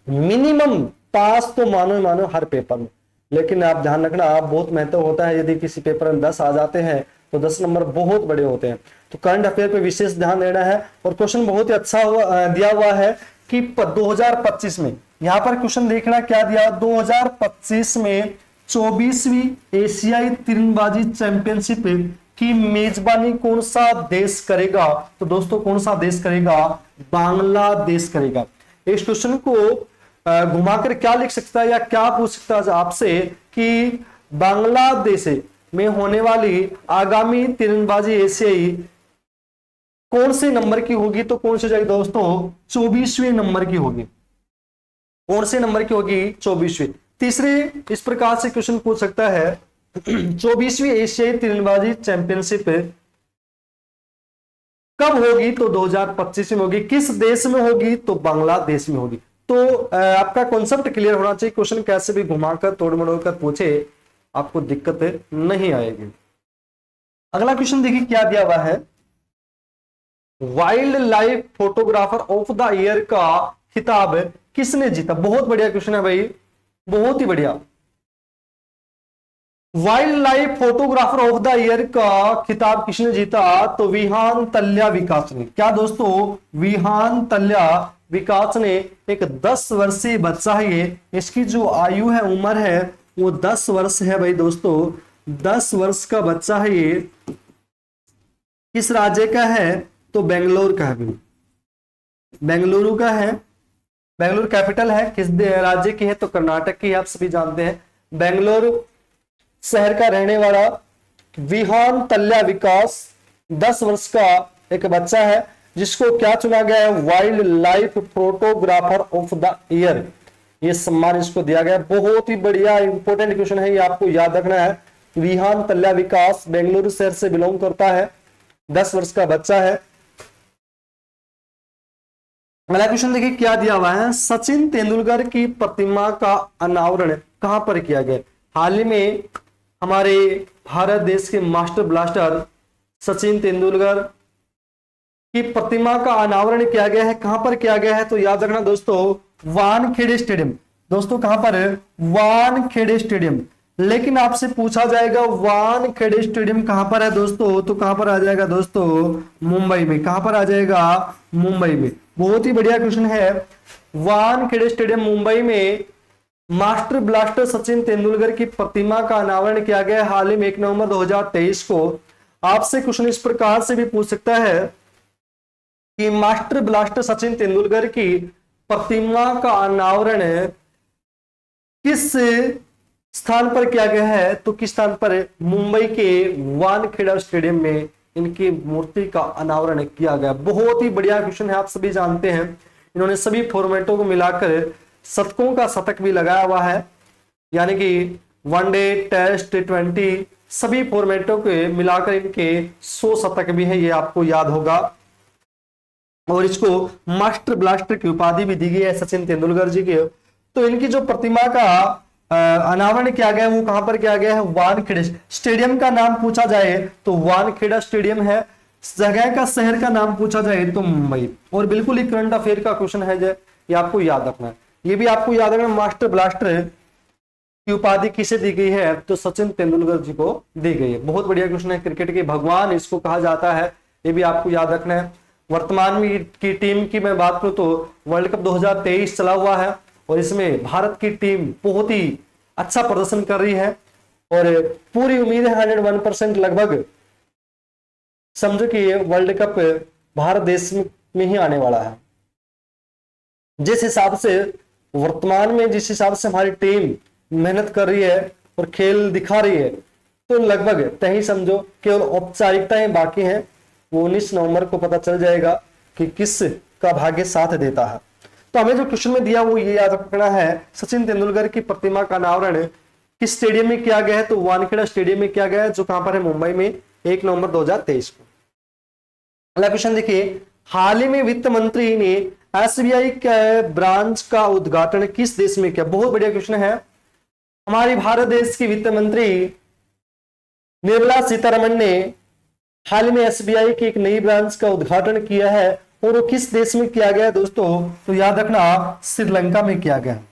A: मिनिमम पास तो मानो हर पेपर में, लेकिन आप ध्यान रखना, आप बहुत महत्व होता है। यदि किसी पेपर में 10 आ जाते हैं तो 10 नंबर बहुत बड़े होते हैं। तो करंट अफेयर पे विशेष ध्यान देना है। और क्वेश्चन बहुत ही अच्छा दिया हुआ है कि 2025 में, यहां पर क्वेश्चन देखना क्या दिया, 2025 में 24वीं एशियाई तीरंदाजी चैंपियनशिप कि मेजबानी कौन सा देश करेगा, तो दोस्तों कौन सा देश करेगा, बांग्लादेश करेगा। इस क्वेश्चन को घुमाकर क्या लिख सकता है या क्या पूछ सकता है आपसे कि बांग्लादेश में होने वाली आगामी तीरंदाजी एशियाई कौन से नंबर की होगी, तो कौन सी जाएगी दोस्तों, 24वें नंबर की होगी। कौन से नंबर की होगी, 24वीं। तीसरे इस प्रकार से क्वेश्चन पूछ सकता है 24वीं एशियाई तीरंदाजी चैंपियनशिप कब होगी, तो 2025 में होगी। किस देश में होगी, तो बांग्लादेश में होगी। तो आपका कॉन्सेप्ट क्लियर होना चाहिए। क्वेश्चन कैसे भी घुमाकर तोड़ मड़ोड़ कर पूछे, आपको दिक्कत नहीं आएगी। अगला क्वेश्चन देखिए क्या दिया हुआ है, wild life photographer of the year का खिताब किसने जीता। बहुत बढ़िया क्वेश्चन है भाई, बहुत ही बढ़िया। Wild life photographer of the year का खिताब किसने जीता, तो विहान तल्या विकास ने। क्या दोस्तों, विहान तल्या विकास ने। एक 10 वर्षीय बच्चा है ये, इसकी जो आयु है, उम्र है वो 10 वर्ष है भाई दोस्तों, 10 वर्ष का बच्चा है ये। किस राज्य का है, तो बेंगलोर का है, बेंगलुरु का है। बेंगलुरु कैपिटल है। किस राज्य की है, तो कर्नाटक की है, आप सभी जानते हैं। बेंगलुरु शहर का रहने वाला विहान तल्या विकास 10 वर्ष का एक बच्चा है, जिसको क्या चुना गया है, wild life photographer of the year, ये सम्मान इसको दिया गया। बहुत ही बढ़िया इंपॉर्टेंट क्वेश्चन है, ये आपको याद रखना है। विहान तल्या विकास बेंगलुरु शहर से बिलोंग करता है, 10 वर्ष का बच्चा है। अगला क्वेश्चन देखिए क्या दिया हुआ है, सचिन तेंदुलकर की प्रतिमा का अनावरण कहां पर किया गया। हाल ही में हमारे भारत देश के मास्टर ब्लास्टर सचिन तेंदुलकर की प्रतिमा का अनावरण किया गया है। कहां पर किया गया है, तो याद रखना दोस्तों, वानखेड़े स्टेडियम। दोस्तों कहां पर है, वानखेड़े स्टेडियम। लेकिन आपसे पूछा जाएगा वानखेड़े स्टेडियम कहां पर है दोस्तों, तो कहां पर आ जाएगा दोस्तों, मुंबई में। कहां पर आ जाएगा, मुंबई में। बहुत ही बढ़िया क्वेश्चन है। वानखेड़े स्टेडियम मुंबई में मास्टर ब्लास्टर सचिन तेंदुलकर की प्रतिमा का अनावरण किया गया हाल ही में 1 नवंबर 2023 को। आपसे क्वेश्चन इस प्रकार से भी पूछ सकता है कि मास्टर ब्लास्टर सचिन तेंदुलकर की प्रतिमा का अनावरण किस स्थान पर किया गया है, तो किस स्थान पर, मुंबई के वानखेड़ा स्टेडियम में इनकी मूर्ति का अनावरण किया गया। बहुत ही बढ़िया क्वेश्चन है, आप सभी जानते हैं। इन्होंने सभी फॉर्मेटों को मिलाकर शतकों का शतक भी लगाया हुआ है, यानी कि वनडे, टेस्ट, T20 सभी फॉर्मेटों के मिलाकर इनके 100 शतक भी है, ये आपको याद होगा। और इसको मास्टर ब्लास्टर की उपाधि भी दी गई है सचिन तेंदुलकर जी के। तो इनकी जो प्रतिमा का अनावरण किया गया है वो कहां पर किया गया है, वानखेड़े। स्टेडियम का नाम पूछा जाए तो वानखेड़ा स्टेडियम है। जगह का, शहर का नाम पूछा जाए तो मुंबई। और बिल्कुल ही करंट अफेयर का क्वेश्चन है, ये आपको याद रखना है। ये भी आपको याद रखना, मास्टर ब्लास्टर की उपाधि किसे दी गई है, तो सचिन तेंदुलकर जी को दी गई है। बहुत बढ़िया क्वेश्चन है, क्रिकेट के भगवान इसको कहा जाता है, ये भी आपको याद रखना है। वर्तमान में की टीम की मैं बात करूं तो वर्ल्ड कप 2023 चला हुआ है और इसमें भारत की टीम बहुत ही अच्छा प्रदर्शन कर रही है और पूरी उम्मीद है 101% लगभग, समझो कि ये वर्ल्ड कप भारत देश में ही आने वाला है। जिस हिसाब से वर्तमान में, जिस हिसाब से हमारी टीम मेहनत कर रही है और खेल दिखा रही है, तो लगभग तय समझो केवल औपचारिकताएं बाकी हैं। वो 19 नवंबर को पता चल जाएगा कि किस का भाग्य साथ देता है। तो हमें जो क्वेश्चन में दिया वो ये याद रखना है, सचिन तेंदुलकर की प्रतिमा का अनावरण किस स्टेडियम में किया गया है, तो वानखेड़ा स्टेडियम में किया गया है, जो कहां पर है, मुंबई में, 1 नवंबर 2023 को। अगला क्वेश्चन देखिए, हाल ही में वित्त मंत्री ने SBI के ब्रांच का उद्घाटन किस देश में किया। बहुत बढ़िया क्वेश्चन है। हमारी भारत देश की वित्त मंत्री निर्मला सीतारमण ने हाल में SBI की एक नई ब्रांच का उद्घाटन किया है और वो किस देश में किया गया है दोस्तों, तो याद रखना श्रीलंका में किया गया है।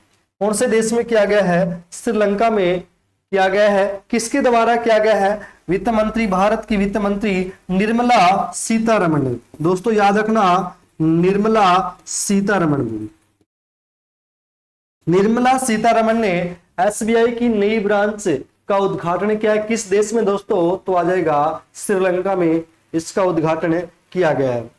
A: कौन से देश में किया गया है, श्रीलंका में किया गया है। किसके द्वारा किया गया है, वित्त मंत्री, भारत की वित्त मंत्री निर्मला सीतारमण। दोस्तों याद रखना निर्मला सीतारमण। निर्मला सीतारमण ने SBI की नई ब्रांच का उद्घाटन किया है किस देश में दोस्तों? तो आ जाएगा श्रीलंका में इसका उद्घाटन किया गया है।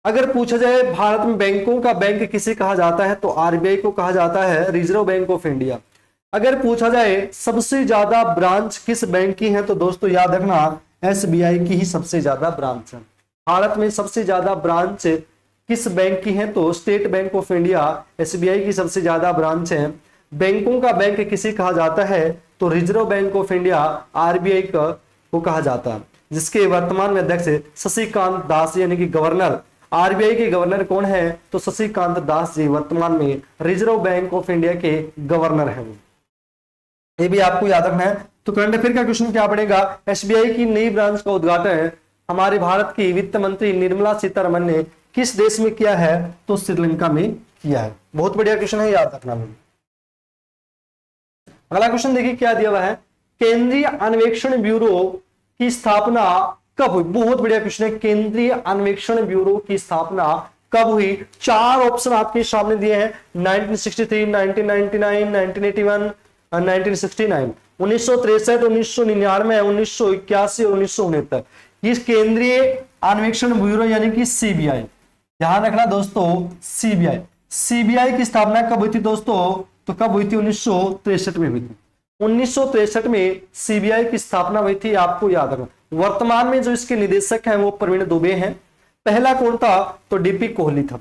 A: अगर पूछा जाए भारत में बैंकों का बैंक किसे कहा जाता है? तो आरबीआई को कहा जाता है, रिजर्व बैंक ऑफ इंडिया। अगर पूछा जाए सबसे ज्यादा ब्रांच किस बैंक की है? तो दोस्तों याद रखना एसबीआई की ही सबसे ज्यादा ब्रांच है। भारत में सबसे ज्यादा ब्रांच किस बैंक की है? तो state bank of India SBI की सबसे ज्यादा ब्रांच है। बैंकों का बैंक किसे कहा जाता है? तो reserve bank of India RBI को कहा जाता है, जिसके वर्तमान में अध्यक्ष शशिकांत दास यानी कि गवर्नर। आरबीआई के गवर्नर कौन है? तो शशिकांत दास जी वर्तमान में रिजर्व बैंक ऑफ इंडिया के गवर्नर हैं। ये भी आपको याद रखना है। तो करंट अफेयर का क्वेश्चन क्या पड़ेगा? एसबीआई की नई ब्रांच का उद्घाटन हमारे भारत की वित्त मंत्री निर्मला सीतारमण ने किस देश में किया है? तो श्रीलंका में किया है। बहुत बढ़िया क्वेश्चन है, याद रखना। अगला क्वेश्चन देखिए क्या दिया हुआ है, केंद्रीय अन्वेषण ब्यूरो की स्थापना कब हुई? बहुत बढ़िया क्वेश्चन है, केंद्रीय अन्वेषण ब्यूरो की स्थापना कब हुई? 4 ऑप्शन आपके सामने दिए हैं, 1963, 1999, 1981, 1969, 1963, 1999, 1981 और 1969। इस केंद्रीय अन्वेषण ब्यूरो यानी कि सीबीआई, ध्यान रखना दोस्तों, सीबीआई की स्थापना कब हुई थी दोस्तों? तो कब हुई थी? 1963 में हुई थी। 1963 में सीबीआई की स्थापना हुई थी, आपको याद रखना। वर्तमान में जो इसके निदेशक हैं वो प्रवीण दुबे हैं। पहला कौन था? तो डीपी कोहली था।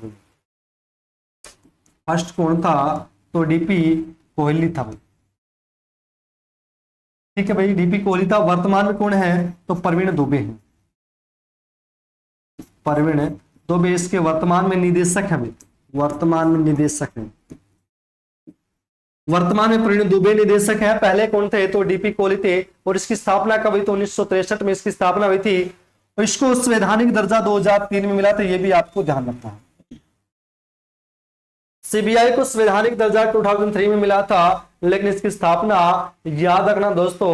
A: फर्स्ट कौन था? तो डीपी कोहली था। ठीक है भाई, डीपी कोहली था। वर्तमान में कौन है? तो प्रवीण दुबे हैं। प्रवीण दुबे इसके वर्तमान में निदेशक हैं। वर्तमान में निदेशक हैं। वर्तमान में प्रवीण दुबे निदेशक है। पहले कौन थे? तो डीपी कोहली थे। और इसकी स्थापना कब हुई? तो 1963 में इसकी स्थापना हुई थी। और इसको संवैधानिक दर्जा 2003 में मिला था, यह भी आपको ध्यान रखना है। सीबीआई को संवैधानिक दर्जा 2003 में मिला था, लेकिन इसकी स्थापना याद रखना दोस्तों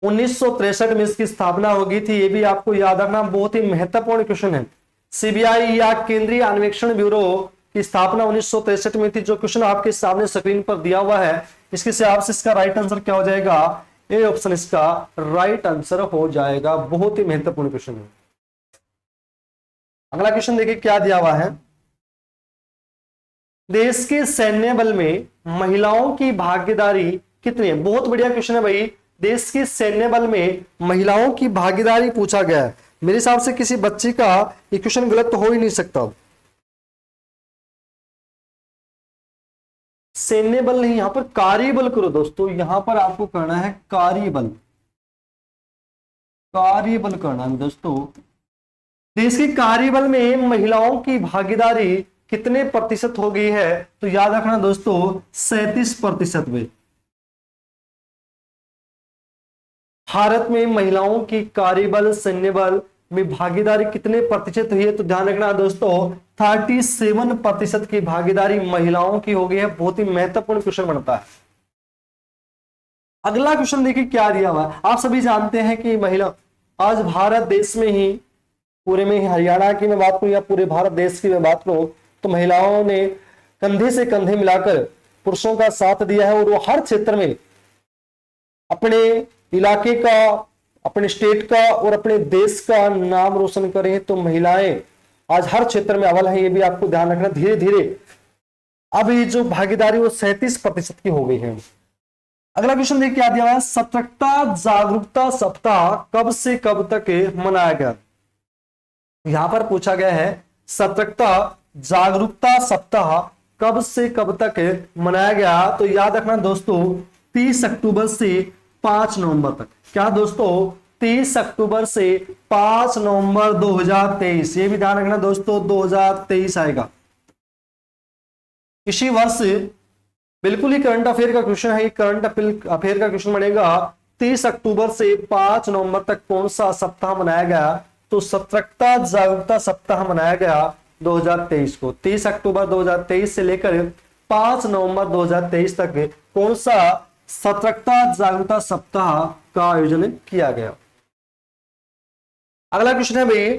A: 1963 में इसकी स्थापना होगी थी, यह भी आपको याद रखना। बहुत ही महत्वपूर्ण क्वेश्चन है। सीबीआई या केंद्रीय अन्वेषण ब्यूरो की स्थापना 1963 में थी। जो क्वेश्चन आपके सामने स्क्रीन पर दिया हुआ है, इसके से आपसे इसका राइट आंसर क्या हो जाएगा? ए ऑप्शन इसका राइट आंसर हो जाएगा। बहुत ही महत्वपूर्ण क्वेश्चन है। अगला क्वेश्चन देखिए क्या दिया हुआ है, देश के सैन्य बल में महिलाओं की भागीदारी कितनी है? बहुत बढ़िया क्वेश्चन है भाई। देश के सैन्य बल में महिलाओं की भागीदारी पूछा गया है। मेरे हिसाब से किसी बच्ची का ये क्वेश्चन गलत तो हो ही नहीं सकता। सैन्य बल नहीं, यहां पर कार्यबल करो दोस्तों। यहां पर आपको करना है कार्यबल, कार्यबल करना है दोस्तों। देश के कार्यबल में महिलाओं की भागीदारी कितने प्रतिशत हो गई है? तो याद रखना दोस्तों 37% में। भारत में महिलाओं की कार्यबल सैन्य बल में भागीदारी कितने प्रतिशत हुई है? तो ध्यान रखना दोस्तों 37% की भागीदारी महिलाओं की हो गई है। बहुत ही महत्वपूर्ण क्वेश्चन बनता है। अगला क्वेश्चन देखिए क्या दिया हुआ है। आप सभी जानते हैं कि महिला आज भारत देश में ही, पूरे में ही, हरियाणा की मैं बात करूं या पूरे भारत देश की मैं बात करूं, तो महिलाओं ने कंधे से कंधे मिलाकर पुरुषों का साथ दिया है और वो हर क्षेत्र में अपने इलाके का, अपने स्टेट का और अपने देश का नाम रोशन करें। तो महिलाएं आज हर क्षेत्र में अव्वल है, ये भी आपको ध्यान रखना। धीरे धीरे अब ये जो भागीदारी वो 37% की हो गई है। अगला क्वेश्चन देखिए क्या दिया हुआ है, सतर्कता जागरूकता सप्ताह कब से कब तक मनाया गया? यहां पर पूछा गया है सतर्कता जागरूकता सप्ताह कब से कब तक मनाया गया? तो याद रखना दोस्तों 30 अक्टूबर से 5 नवंबर तक। क्या दोस्तों? 30 अक्टूबर से 5 नवंबर 2023। ये भी ध्यान रखना दोस्तों 2023 आएगा। इसी वर्ष बिल्कुल ही करंट अफेयर का क्वेश्चन है। करंट अफेयर का क्वेश्चन बनेगा 30 अक्टूबर से 5 नवंबर तक कौन सा सप्ताह मनाया गया? तो सतर्कता जागरूकता सप्ताह मनाया गया 2023 को। 30 अक्टूबर 2023 से लेकर 5 नवंबर 2023 तक कौन सा सतर्कता जागरूकता सप्ताह का आयोजन किया गया? अगला क्वेश्चन है भाई,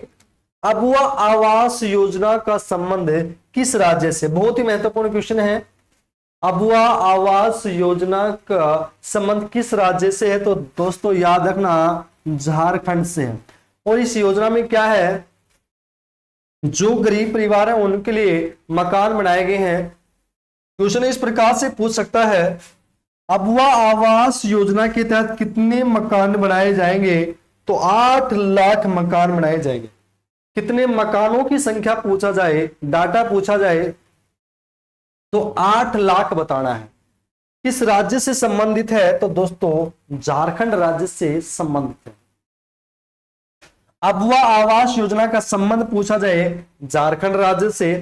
A: अबुआ आवास योजना का संबंध किस राज्य से? बहुत ही महत्वपूर्ण क्वेश्चन है। अबुआ आवास योजना का संबंध किस राज्य से है? तो दोस्तों याद रखना झारखंड से है। और इस योजना में क्या है, जो गरीब परिवार है उनके लिए मकान बनाए गए हैं। क्वेश्चन इस प्रकार से पूछ सकता है, अबुआ आवास योजना के तहत कितने मकान बनाए जाएंगे? तो 8 लाख मकान बनाए जाएंगे। कितने मकानों की संख्या पूछा जाए, डाटा पूछा जाए तो 8 लाख बताना है। किस राज्य से संबंधित है? तो दोस्तों झारखंड राज्य से संबंधित है। अबुआ आवास योजना का संबंध पूछा जाए झारखंड राज्य से।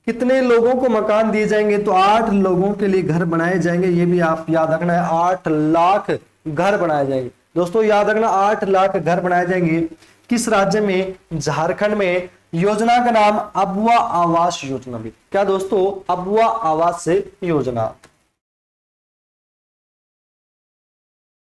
A: कितने लोगों को मकान दिए जाएंगे? तो 8 लोगों के लिए घर बनाए जाएंगे। ये भी आप याद रखना है, 8 लाख घर बनाए जाएंगे। दोस्तों याद रखना 8 लाख घर बनाए जाएंगे। किस राज्य में? झारखंड में। योजना का नाम अबुआ आवास योजना भी। क्या दोस्तों? अबुआ आवास से योजना।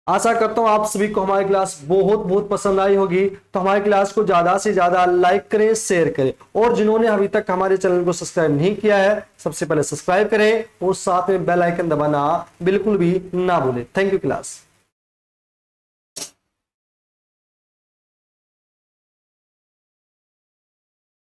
A: आशा करता हूं आप सभी को हमारी क्लास बहुत बहुत पसंद आई होगी। तो हमारी क्लास को ज्यादा से ज्यादा लाइक करें, शेयर करें, और जिन्होंने अभी तक हमारे चैनल को सब्सक्राइब नहीं किया है सबसे पहले सब्सक्राइब करें और साथ में बेल आइकन दबाना बिल्कुल भी ना भूलें। Thank you class.